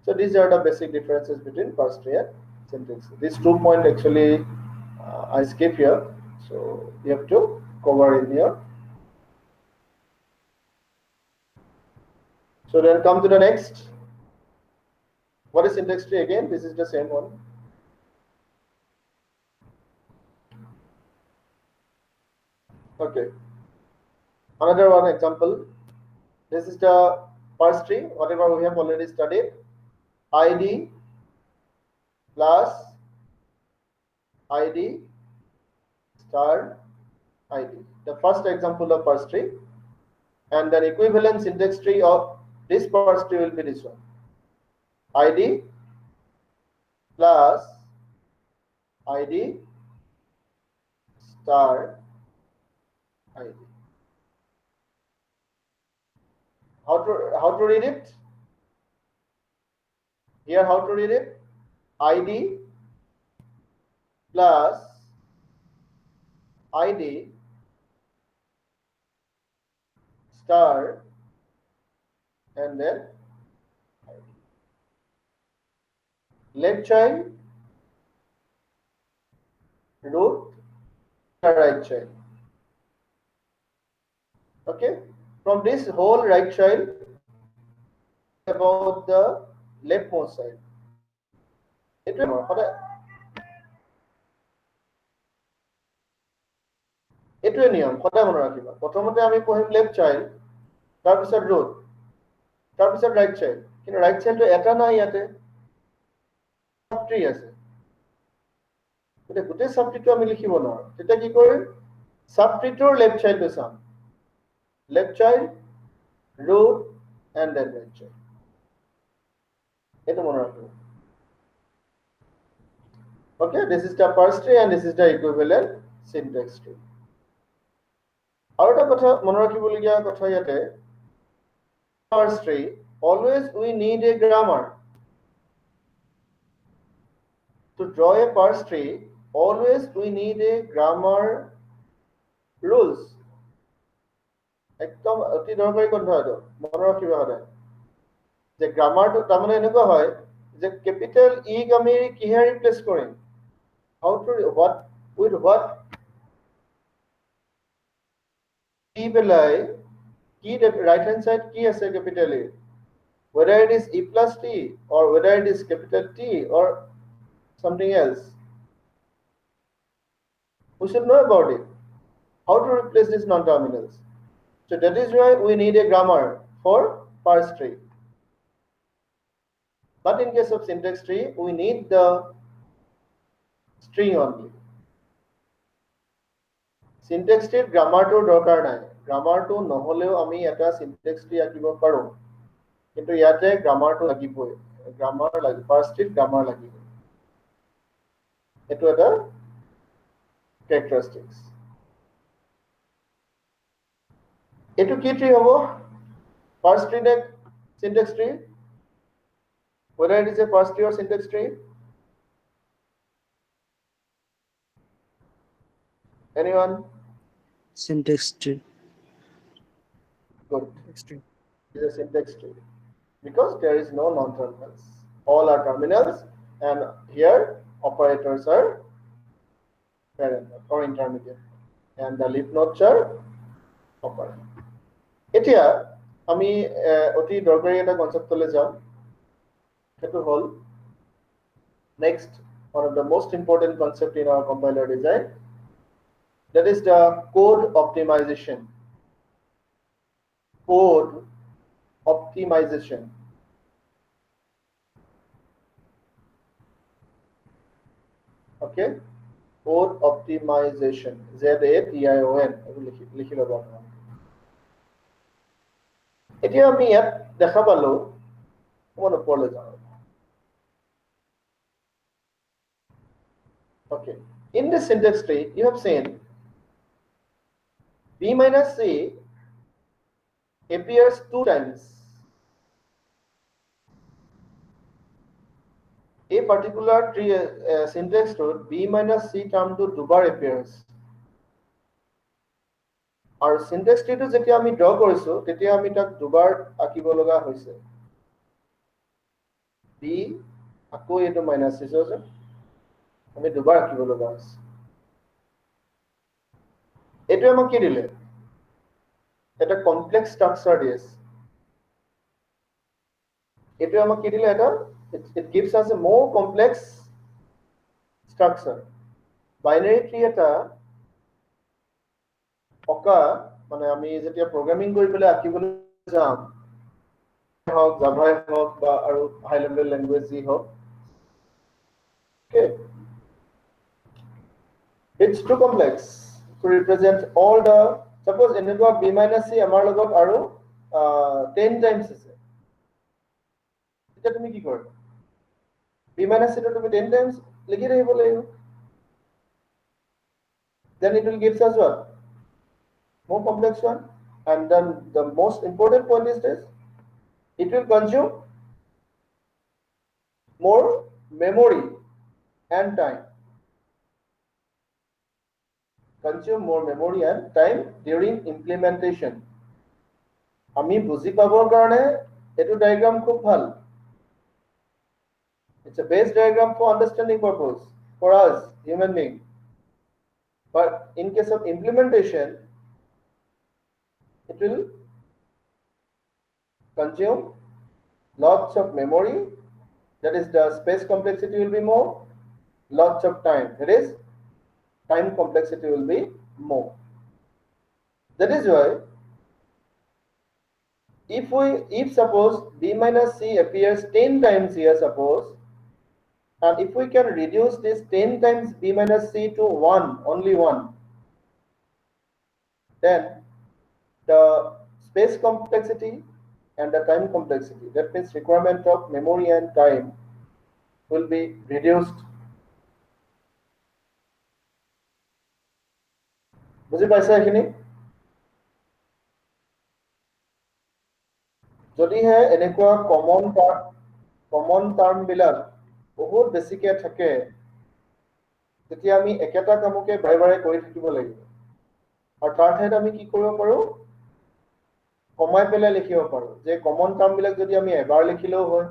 So these are the basic differences between parse tree and syntax tree. These 2 points actually I skip here, so you have to cover in here. So then come to the next. What is syntax tree again? This is the same one. Okay. Another one example. This is the parse tree, whatever we have already studied. ID plus ID star ID. The first example of parse tree. And then equivalent syntax tree of this parse tree will be this one. ID plus ID star ID. How to read it? Here how to read it? ID plus ID star and then ID. Left child, root, right child. Okay, from this whole right child about the leftmost side. এইটোৱে নিয়ম সদায় মনত ৰাখিবা প্ৰথমতে আমি পঢ়িম left child তাৰপিছত root তাৰপিছত ৰাইট চাইল্ড কিন্তু ৰাইট চাইল্ডটো এটা নাই ইয়াতে সাবট্ৰি আছে গতিকে গোটেই সাবট্ৰিটো আমি লিখিব নোৱাৰো তেতিয়া কি কৰিম সাবট্ৰিটোৰ লেফট চাইল্ডটো চাম left child root and then right child এইটো মনত ৰাখিব okay this is the parse tree and this is the equivalent syntax tree আৰু এটা কথা মনত ৰাখিবলগীয়া কথা ইয়াতে parse tree always we need a grammar to draw a parse tree always we need a grammar rules একদম অতি দৰকাৰী কথা এইটো মনত ৰাখিবা সদায় যে গ্ৰামাৰটো তাৰমানে এনেকুৱা হয় যে কেপিটেল ই আমি কিহে replace Karim how to what with what e belai key the right hand side key as a capital A whether it is e plus t or whether it is capital T or something else we should know about it how to replace these non-terminals so that is why we need a grammar for parse tree but in case of syntax tree we need the string only syntax tree grammar to দৰকাৰ নাই grammar to নহলেও আমি এটা syntax tree আঁকিব পাৰো কিন্তু ইয়াতে grammar to লাগিবই grammar লাগিব parse tree grammar লাগিব এটো এটা characteristics এটো কি tree হ'ব parse tree নে syntax tree whether it is a parse tree or syntax tree anyone syntax tree good it is a syntax tree because there is no parent node or intermediate node, and the leaf nodes are operand. এতিয়া আমি অতি দৰকাৰী এটা কনসেপ্টলৈ যাম, সেইটো হল next one of the most important concept in our compiler design, that is the code optimization. Code optimization. Okay, code optimization, ZATION লিখি ল'ব আপোনালোকে। এতিয়া আমি ইয়াত দেখা পালো, অকমান ওপৰলৈ যাওঁ। Okay, in this syntax tree you have seen b minus c appears 2 times. A particular tree syntax root b minus c term to দুবাৰ appears. আৰু syntax tree to যেতিয়া আমি draw কৰিছো তেতিয়া আমি তাক দুবাৰ আঁকিব লগা হৈছে। b আকৌ এটো minus c আছে, আমি দুবাৰ আঁকিব লগা হৈছে। এটো আমাক কি দিলে? এটা কমপ্লেক্স স্ট্রাকচার দিয়েছে। এটো আমাক কি দিলে? এটা it gives us a more complex structure. Binary tree এটা অকা মানে আমি যেতিয়া প্রোগ্রামিং কৰিবলৈ আঁকিবলৈ যাম, হক জাভাই হক বা আৰু হাই লেভেল ল্যাঙ্গুয়েজ জি হক, okay, it's too complex to represent all the, suppose এনেকুৱা b minus c আমাৰ লগত আৰু 10 times আছে, এতিয়া তুমি কি কৰিবা? b minus c টো তুমি 10 times লিখি থাকিব লাগিব, then it will give us what? More complex one. And then the most important point is this: it will consume more memory and time. Consume more memory and time during implementation. আমি বুজি পাবৰ কাৰণে এটো diagram খুব ভাল. It's a base diagram for understanding purpose for us human being. But in case of implementation, it will consume lots of memory, that is the space complexity will be more, lots of time, that is time complexity will be more. That is why if suppose b minus c appears 10 times here, suppose, and if we can reduce this 10 times b minus c to 1, only 1, then the space complexity and the time complexity, that means requirement of memory and time, will be reduced. বুজি পাইছা এখিনি? যদিহে এনেকুৱা common term বিলাক বহুত বেছিকে থাকে, তেতিয়া আমি একেটা কামকে বাৰে বাৰে কৰি থাকিব লাগিব। আৰু তাৰ ঠাইত আমি কি কৰিব পাৰো? কমাই পেলাই লিখিব পাৰো, যে কমন টার্ম বিলাক যদি আমি এবাৰ লিখিলেও হয়,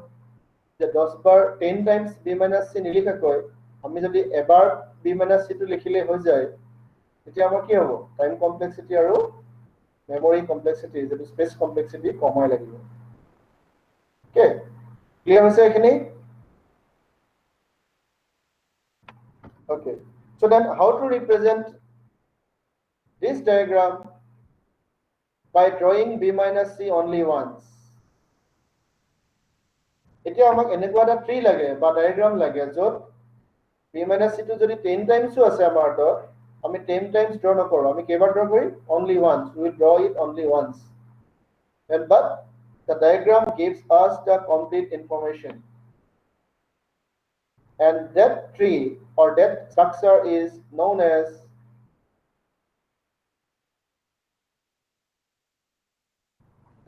যে 10 বাৰ 10 টাইমস b minus c নিলিখাকৈ আমি যদি এবাৰ b minus c টো লিখিলে হৈ যায়, তেতিয়া আমাৰ কি হ'ব? টাইম কমপ্লেক্সিটি আৰু মেমৰি কমপ্লেক্সিটি, যেটো স্পেস কমপ্লেক্সিটি কমাই লাগিব। Okay, clear হৈছে এখিনি? Okay, so then how to represent this diagram by drawing b minus c only once? এতিয়া আমাক এনেকুৱা এটা ট্রি লাগে বা ডায়াগ্রাম লাগে যত b minus c টো যদি 10 টাইমসও আছে আমাৰ হাতত, আমি 10 টাইমস ড্ৰ নকৰো, আমি কেইবাৰ draw Karim? Only once. We will draw it only once. And but the diagram gives us the complete information. And that tree or that structure is known as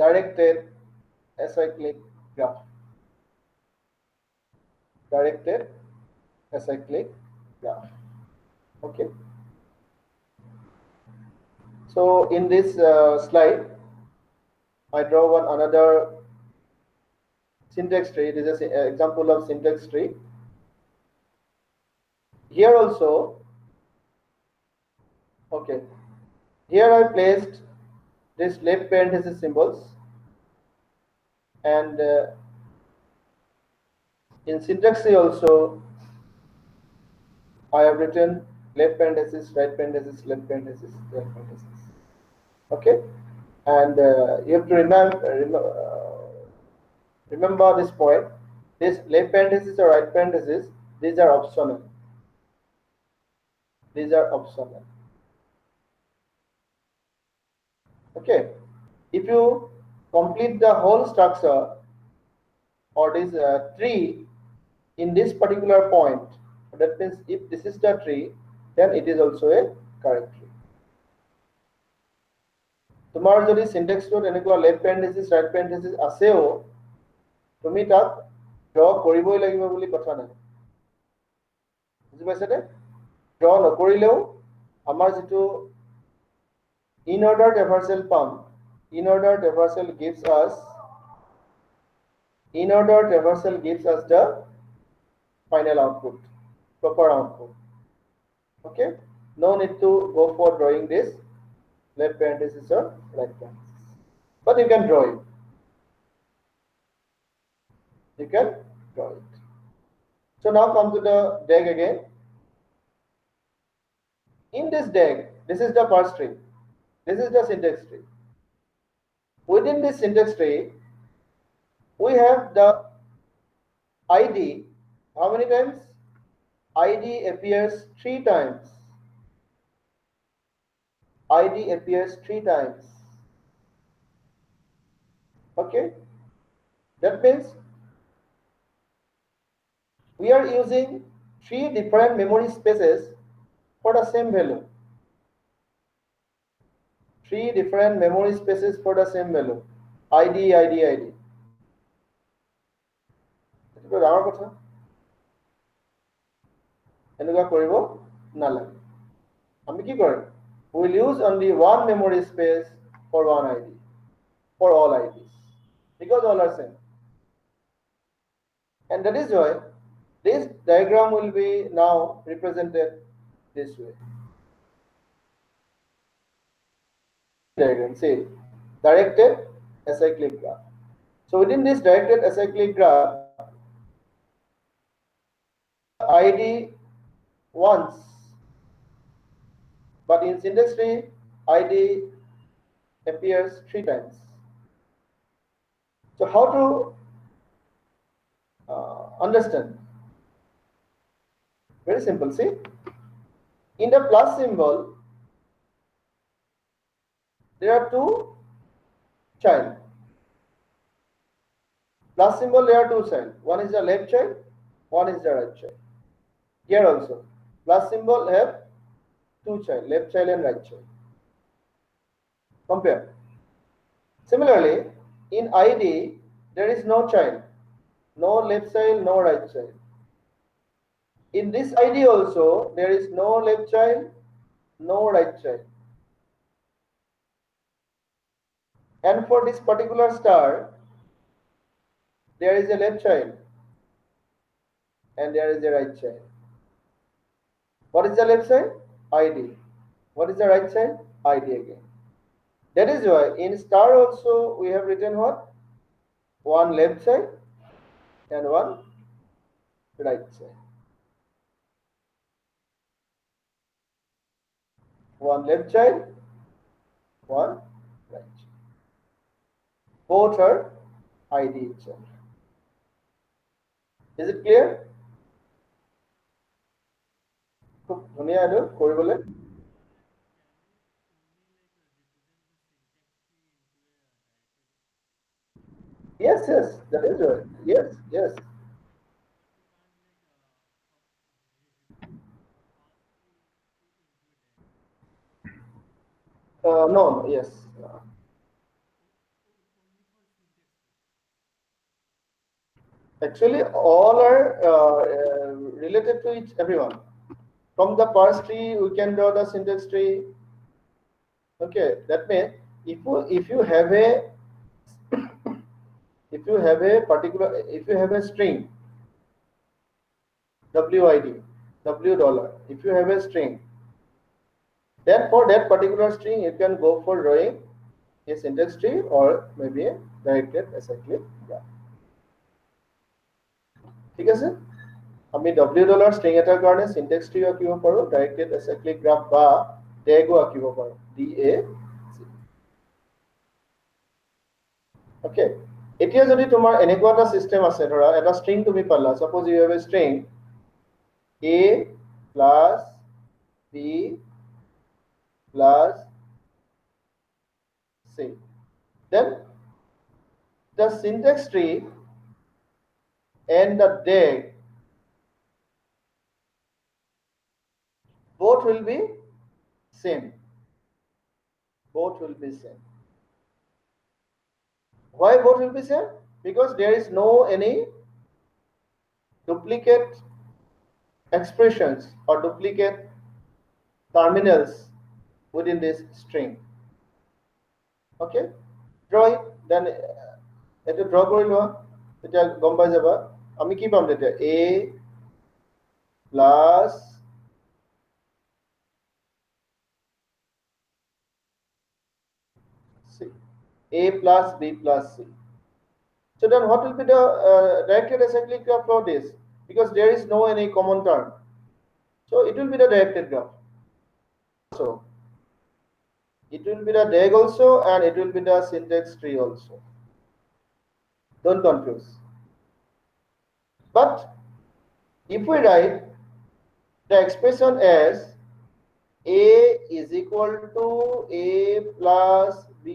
directed acyclic graph. Directed acyclic graph. Okay. So in this slide, I draw another syntax tree. This is an example of syntax tree. Here also, Okay, here I placed this left parenthesis symbols, and in syntax tree also I have written left parenthesis, right parenthesis, left parenthesis, right parenthesis. Okay, and you have to remember this point. This left parenthesis or right parenthesis, these are optional. These are optional. Okay, if you complete the whole structure or this tree in this particular point, that means if this is the tree, then it is also a correct tree. তোমাৰ যদি সিনটেক্সটোত এনেকুৱা left পেৰেণ্থেছিছ right পেৰেণ্থেছিছ আছেও তুমি তাক draw কৰিবই লাগিব বুলি কথা নাই বুজি পাইছানে ড্ৰ নকৰিলেও আমাৰ যিটো in-order traversal palm in-order traversal gives us the final output, proper output. Okay, no need to go for drawing this left parenthesis or right parenthesis, but you can draw it. You can draw it. So now come to the DAG again. In this DAG, this is the parse tree. This is the syntax tree. Within this syntax tree, we have the ID. How many times? ID appears 3 times. ID appears 3 times. Okay, that means we are using 3 different memory spaces for the same value. 3 different memory spaces for the same value. ID. এটো ডাঙৰ কথা এনেকুৱা কৰিব নালাগে আমি কি কৰিম we will use only one memory space for one ID for all IDs because all are same, and that is why this diagram will be now represented this way. Diagram, say directed acyclic graph. So within this directed acyclic graph, ID once, but in syntax tree ID appears 3 times. So how to understand? Very simple. See, in the plus symbol there are 2 child. Plus symbol there are 2 child. One is the left child, one is the right child. Here also plus symbol have 2 child, left child and right child. Compare. Similarly, in ID there is no child, no left child, no right child. In this ID also there is no left child, no right child. And for this particular star there is a left child and there is a right child. What is the left side? ID. What is the right side? ID again. That is why in star also we have written what? One left side and one right side. One left side, one right side. Both are ID itself. Is it clear? খুব ধুনীয়া এটো কৰিবলৈ Yes, that is right. Yes. No, yes. Actually, all are related to everyone. From the parse tree, we can draw the syntax tree. Okay, that means if you have a string WID, $, if you have a string Then for that particular string, you can go for drawing a syntax tree or maybe a directed acyclic graph. ঠিক আছে, আমি $, string এটাৰ কাৰণে syntax tree আঁকিব পাৰো, directed acyclic graph বা DAG আঁকিব পাৰো, DAG. Okay, এতিয়া যদি তোমাৰ এনেকুৱা এটা সিস্টেম আছে, ধৰা এটা string তুমি পালা, suppose you have a string a plus b plus c, then the syntax tree and the DAG both will be same. Both will be same. Why both will be same? Because there is no any duplicate expressions or duplicate terminals within this string. Okay, draw it, then এটা draw কৰি লোৱা, তেতিয়া গম পাই যাবা আমি কি পাম তেতিয়া a plus c, a plus b plus c. So then what will be the directed acyclic graph for this? Because there is no any common term, so it will be the directed graph. So it will be the DAG also, and it will be the syntax tree also. Don't confuse. But if we write the expression as a is equal to a plus b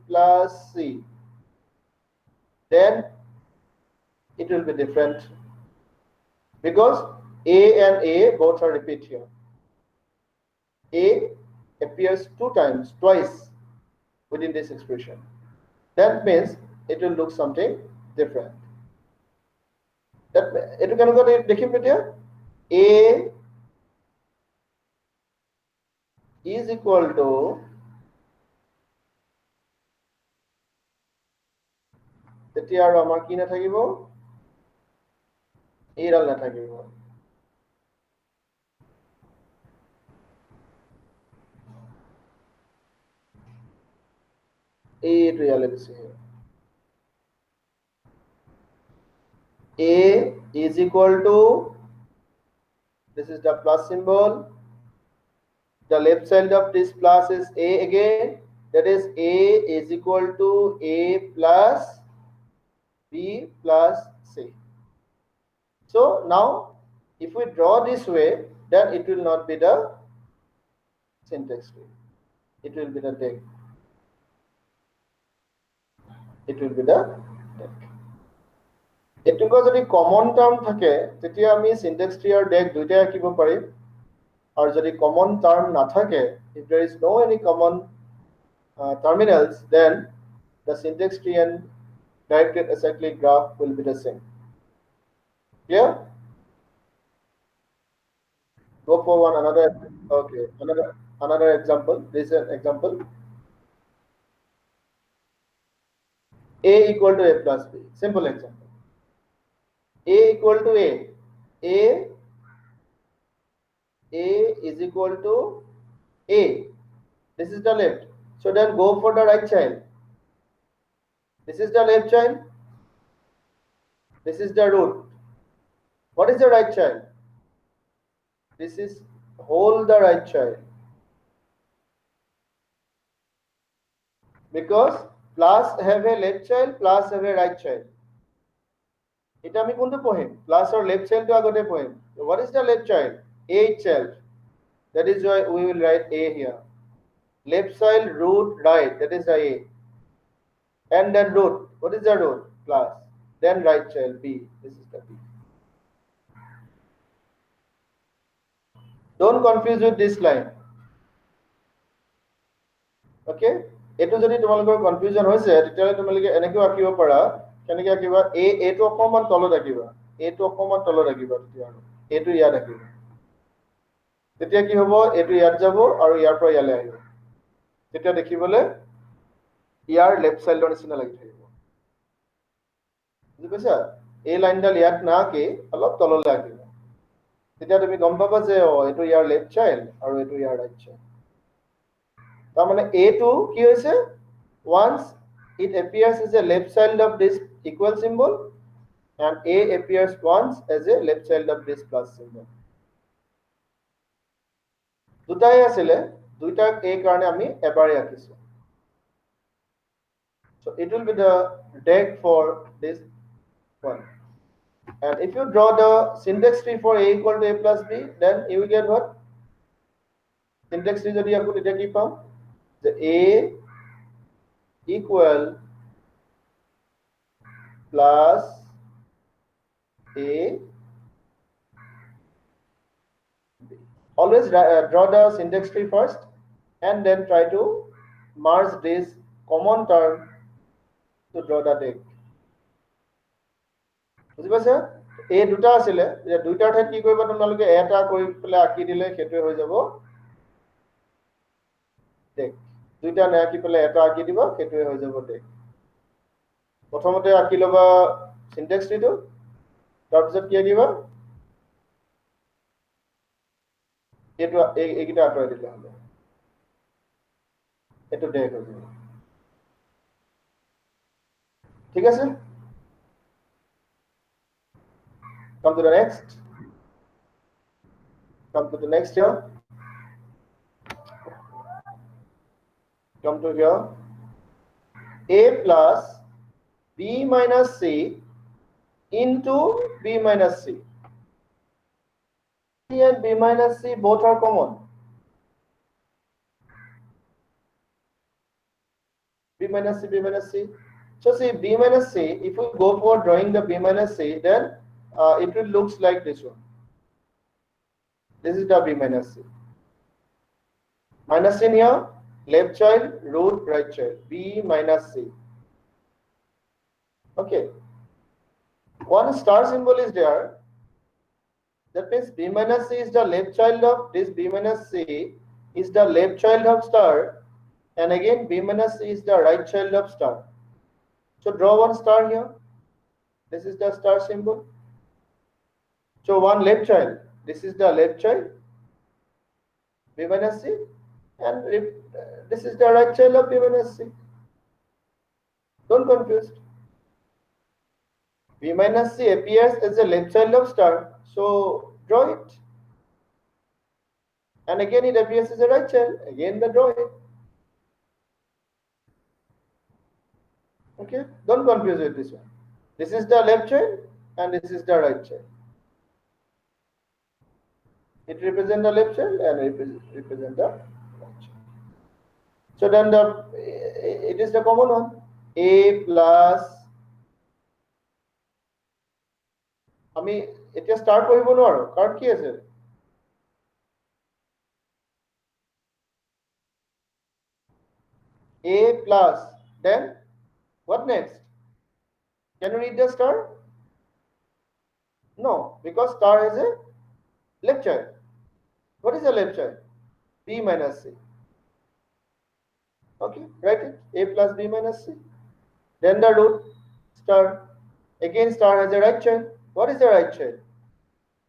plus c, then it will be different, because a and a both are repeat here. A appears twice within this expression. That means it will look something different. That it can go dekhim here. A is equal to তেতিয়া আৰু আমাৰ কি নাথাকিব, এইডাল নাথাকিব। এইটো ইয়ালে Gucci আহিব। A is equal to, this is the plus symbol, the left side of this plus is a again, that is a is equal to a plus b plus c. So now if we draw this way, then it will not be the syntax tree, it will be the DAG, it will be the DAG. এটুকু যদি common term থাকে তেতিয়া আমি syntax tree আর DAG দুইটাই আঁকিব পাৰিম, আর যদি common term না থাকে, if there is no any common terminals, then the syntax tree and directed acyclic graph will be the same. Clear? Go for another. Okay, another example. This is an example. A equal to a plus b. Simple example. A equal to a is equal to a. This is the left. So then go for the right child. This is the left child. This is the root. What is the right child? This is whole the right child. Because plus have a left child, plus have a right child. এটা আমি কোনটো পঢ়িম, plus or left child to আগতে পঢ়িম. What is the left child? A itself. That is why we will write a here. Left child, root, right, that is the a. And then root, what is the root? Plus. Then right child, b, this is the b. Don't confuse with this line. Okay, এটো যদি তোমালোকৰ confusion হৈছে তেতিয়ালে তোমালোকে এনেকৈ আঁকিব পাৰা, কেনেকৈ আঁকিবা, এটো অকমান তলত আঁকিবা, এটো অকমান তলত আঁকিবা, তেতিয়া এটো ইয়াত আঁকিবা, তেতিয়া কি হ'ব, এটো ইয়াত যাব আৰু ইয়াৰ পৰা ইয়ালে আহিব, তেতিয়া দেখিবলৈ ইয়াৰ লেফট সাইডৰ নিচিনা লাগি থাকিব। বুজি পাইছা? এই লাইনডাল ইয়াত না আঁকি অলপ তললৈ আঁকিবা, তেতিয়া তুমি গম পাবা যে এটো ইয়াৰ লেফট চাইল্ড আৰু এটো ইয়াৰ ৰাইট চাইল্ড। তাৰ মানে a2 কি হৈছে once it appears as a left child of this equal symbol and a appears once as a left child of this plus symbol. দুটাই আছিলে দুইটাক a কাৰণে আমি এবাৰে আঁকিছো. So it will be the deck for this one. And if you draw the syntax tree for a equal to a plus b, then you will get what? Syntax tree যদি আকো তেতিয়া কি পাম? The a equal plus a b. Always draw the syntax tree first and then try to merge this common term to draw the deck. বুজি পাইছা? এই দুটা আছিলে যে দুইটাৰ ঠাইত কি কৰিবা তোমালোকে এটা কৰি পেলাই আঁকি দিলে সেইটোৱে হৈ যাব দেখ দুইটা নাকি পেলাই এটা আঁকি দিবা সেইটোৱে হৈ যাব দেখ প্ৰথমতে আঁকি লবা সিনট্যাক্স ট্ৰিটো তাৰপিছত কি আঁকিবা এইটো এইকেইটা আঁতৰাই দিলে হ'ব এইটো দেখ হৈ যাব ঠিক আছে come to the next here come to here a plus b minus c into b minus c. C and b minus c both are common. B minus c, b minus c. So see b minus c, if we go for drawing the b minus c, then it will looks like this one. This is the b minus c. Minus in here, left child, root, right child. B minus c. Okay. One star symbol is there. That means b minus c is the left child of this b minus c is the left child of star, and again b minus c is the right child of star. So draw one star here. This is the star symbol. So one left child. This is the left child, b minus c, and if this is the right child of b minus c. Don't confuse. B minus c appears as a left child of star, so draw it. And again it appears as a right child, again the draw it. Okay, don't confuse with this one. This is the left child and this is the right child. It represents the left child and represent the right child. So then it is the common one. A plus আমি এতিয়া start কৰিব নোৱাৰো কাৰণ কি আছে a plus then what next can you read the star no because star is a left child what is a left child b minus c okay write it a plus b minus c then the root star again star has a right child what is the right child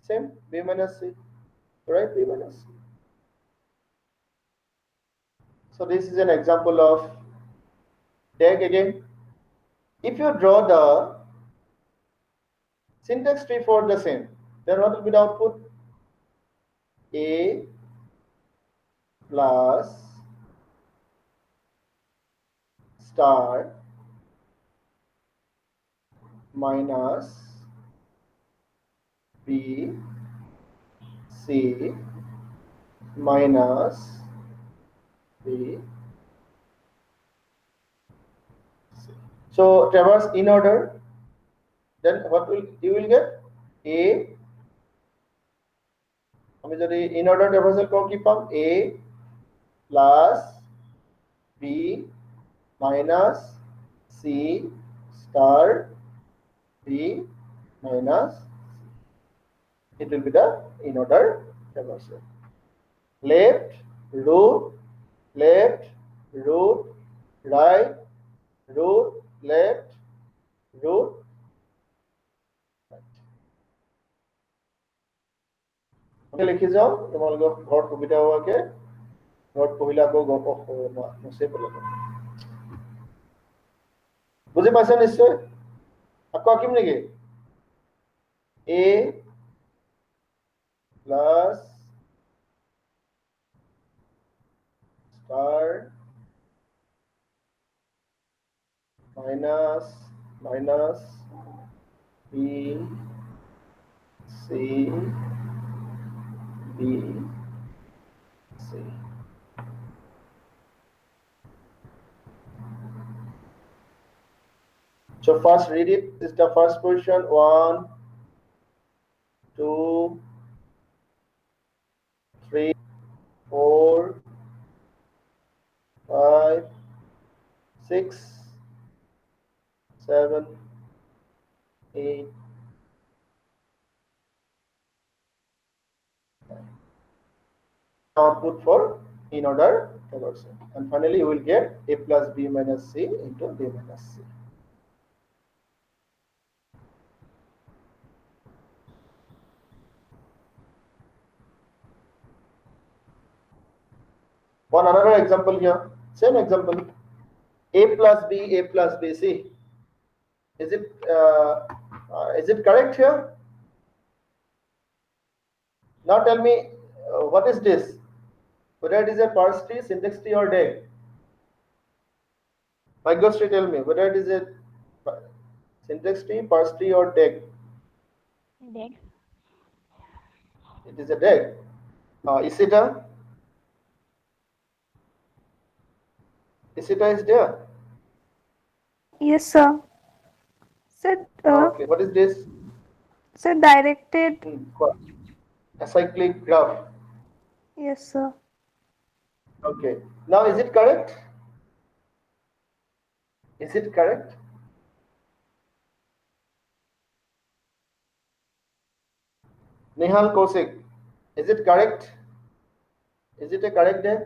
same b minus c right b minus c. So this is an example of deck again. If you draw the syntax tree for the same, then what will be the output? A plus star minus B C minus B. So traverse in order. Then what will you will get? A. আমি যদি in order traversal করো কি পাম? A plus B minus C star B minus C. It will be the in order traversal. Left, root, right, root, left, root, right. Okay, লিখি যাও তোমালোকৰ ঘৰত সুবিধা হোৱাকে নোট পঢ়িলে আকৌ মুছে পেলাব। বুজি পাইছে নিশ্চয়? আকৌ আঁকিম নেকি? A plus star minus B C B C. So first read it. This is the first position. 1, 2, 3, 4, 5, 6, 7, 8. Output for in order conversion, and finally you will get A plus B minus C into B minus C. One another example here, same example. A plus B C. Is it correct here? Now tell me, what is this? Whether it is a parse tree, syntax tree, or DAG? Bhagyashree, tell me whether it is a syntax tree, parse tree, or DAG? DAG. It is a DAG. Isita? Isita is there? Yes, sir. Sir, Okay, what is this? sir, directed. Acyclic graph. Yes, sir. Okay. Now is it correct? Is it correct? Nihal Kaushik, is it correct? Is it a correct day?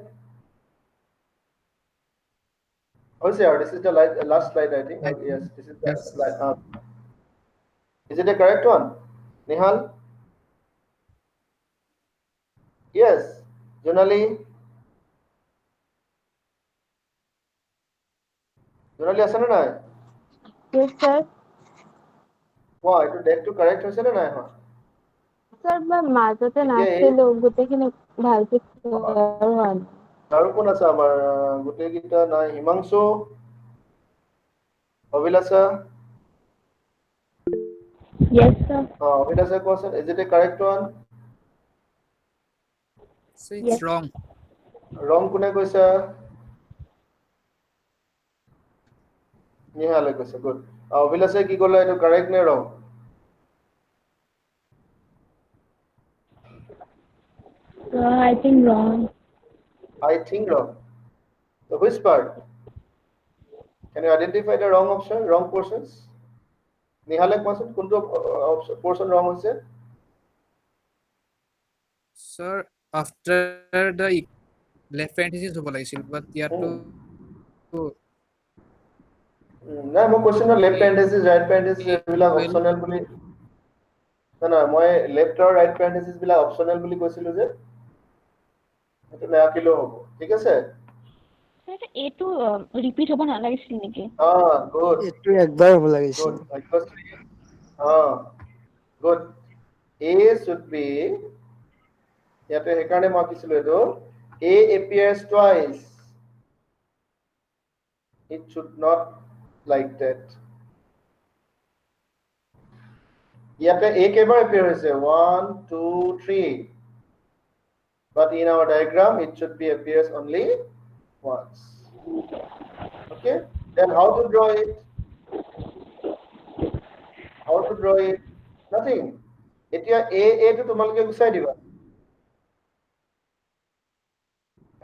Oh, sir, this is the last slide, I think. Yes, this is the slide. Is it a correct one? Nihal? Yes. Jonali? Jonali, আছে নে নাই? Yes, sir. Wow, এইটো ডেটটো correct হৈছে নে নাই হোৱা? Sir, মই মাজতে এতিয়া নাছিলো, গোটেইখিনি ভালকে clear হোৱা নাই। আৰু কোন আছে আমাৰ গোটেইকেইটা নাই? Himanshu, অভিলাষা? Yes, sir. Övilasa question, is it a correct one? So it's Yes. wrong. Wrong কোনে কৈছা? নিহালে কৈছে, good. অভিলাষে কি ক'লে, এইটো correct নে wrong? I think wrong. I think wrong. So which part? Can you identify the wrong option, wrong portions? নিহালে কোৱাচোন কোনটো portion wrong হৈছে? Sir, after the left parenthesis হ'ব লাগিছিল, but ইয়াতো নাই মই কৈছো ন লেফ্ট পেৰেণ্থেছিছ ৰাইট পেৰেণ্থেছিছ এইবিলাক অপচনেল বুলি। না মই লেফ্ট আৰু ৰাইট পেৰেণ্থেছিছ বিলাক অপচনেল বুলি কৈছিলো যে, সেইটো নাৰাখিলেও হ'ব, ঠিক আছে? এইটো ৰিপিট হ'ব নালাগিছিল নেকি? গুড এইটো একবাৰ হ'ব লাগিছিল। Good, good. A should be, ইয়াতে সেইকাৰণে মই আঁকিছিলো এইটো, A appears twice. It should not like that. ইয়াতে A কেইবাৰ appear হৈছে? 1, 2, 3. But in our diagram, it should be appears only once. Okay? Then how to draw it? How to draw it? Nothing. এতিয়া A to তোমালোকে গুচাই দিবা।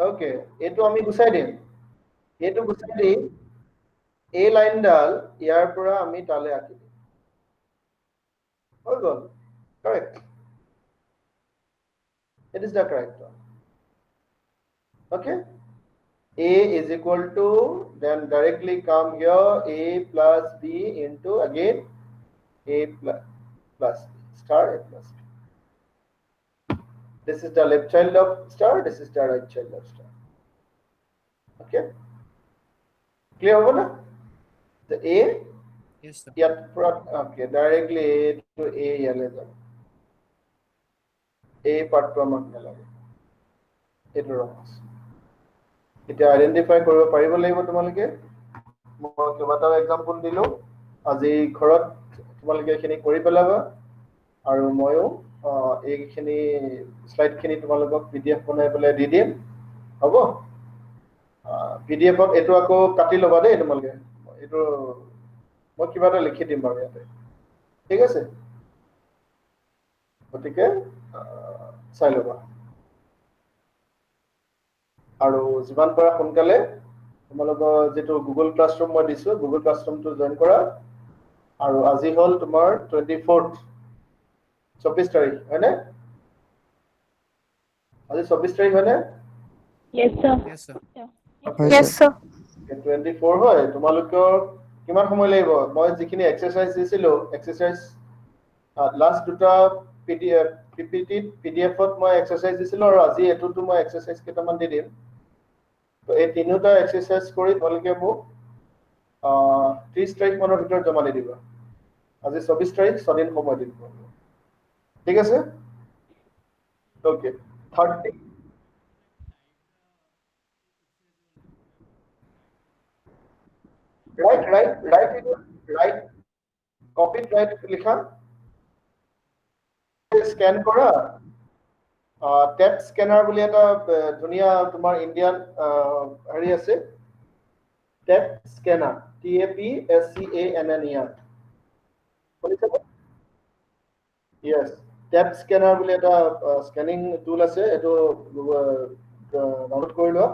Okay, এইটো আমি গুচাই দিম। এইটো গুচাই দি A লাইনডাল ইয়াৰ পৰা আমি তালে আঁকি দিম। হৈ গ'ল। Correct. It is the correct one. Okay? A is equal to, then directly come here, A plus B into again A plus B, star A plus B. This is the left child of star, this is the right child of star. Okay, clear হ'ব না? The A Yes, sir. ইয়াত পুৰা okay, directly A to A ইয়ালে যাব। A পাৰ্টটো আমাক নালাগে, এইটো ৰং আছে। এতিয়া আইডেন্টিফাই কৰিব পাৰিব লাগিব তোমালোকে। মই কেইবাটাও এক্সাম্পল দিলো, আজি ঘৰত তোমালোকে এইখিনি কৰি পেলাবা, আৰু ময়ো এইখিনি শ্লাইডখিনি তোমালোকক PDF বনাই পেলাই দি দিম, হ'ব? PDFত এইটো আকৌ কাটি ল'বা দেই তোমালোকে, এইটো মই কিবা এটা লিখি দিম বাৰু ইয়াতে, ঠিক আছে? গতিকে চাই ল'বা, আৰু যিমান পাৰা সোনকালে তোমালোকৰ যিটো গুগল ক্লাছৰুম মই দিছো, গুগল ক্লাছৰুমটো জইন কৰা। আৰু আজি হ'ল তোমাৰ 24th, 24 তাৰিখ হয়নে? আজি 24 তাৰিখ হয়নে? Yes, sir. Yes, sir. Yes, sir. 24 হয়। তোমালোকৰ কিমান সময় লাগিব? মই যিখিনি এক্সাৰসাইজ দিছিলো, এক্সাৰসাইজ লাষ্ট দুটা PDFত মই এক্সাৰসাইজ দিছিলো, আৰু আজি এটোতো মই এক্সাৰসাইজ কেইটামান দি দিম। তো এই তিনিটা এক্সাৰসাইজ কৰি তোমালোকে মোক 30 তাৰিখ মানৰ ভিতৰত জমা দি দিবা। আজি 24 তাৰিখ, 6 দিন সময় দিব, ঠিক আছে? ওকে, 30 রাইট কপিত রাইট লিখা, স্ক্যান কৰা, টেপ স্ক্যানাৰ বুলি এটা ধুনীয়া তোমাৰ ইণ্ডিয়ান হেৰি আছে, টেপ স্ক্যানাৰ, TAPSCANNER, শুনিছেনে? ইয়েছ, টেপ স্ক্যানাৰ বুলি এটা স্ক্যানিং টুল আছে, এইটো ডাউনলোড কৰি লোৱা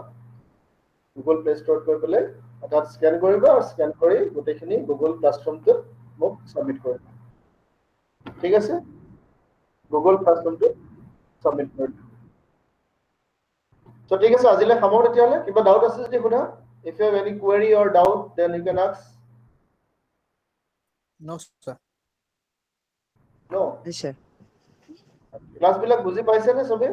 গুগল প্লে ষ্টৰত গৈ পেলাই, তাত স্ক্যান কৰিবা, আৰু স্ক্যান কৰি গোটেইখিনি গুগল ক্লাছৰুমটোত মোক সাবমিট কৰিবা, ঠিক আছে? গুগল ক্লাছৰুমটোত সাবমিট কৰিবা। So ঠিক আছে, আজিলৈ সামৰো তেতিয়াহ'লে। কিবা ডাউট আছে যদি সোধা। If you have any query or doubt, then you can ask. No, sir. No. Yes, sir. ক্লাছবিলাক বুজি পাইছেনে চবে?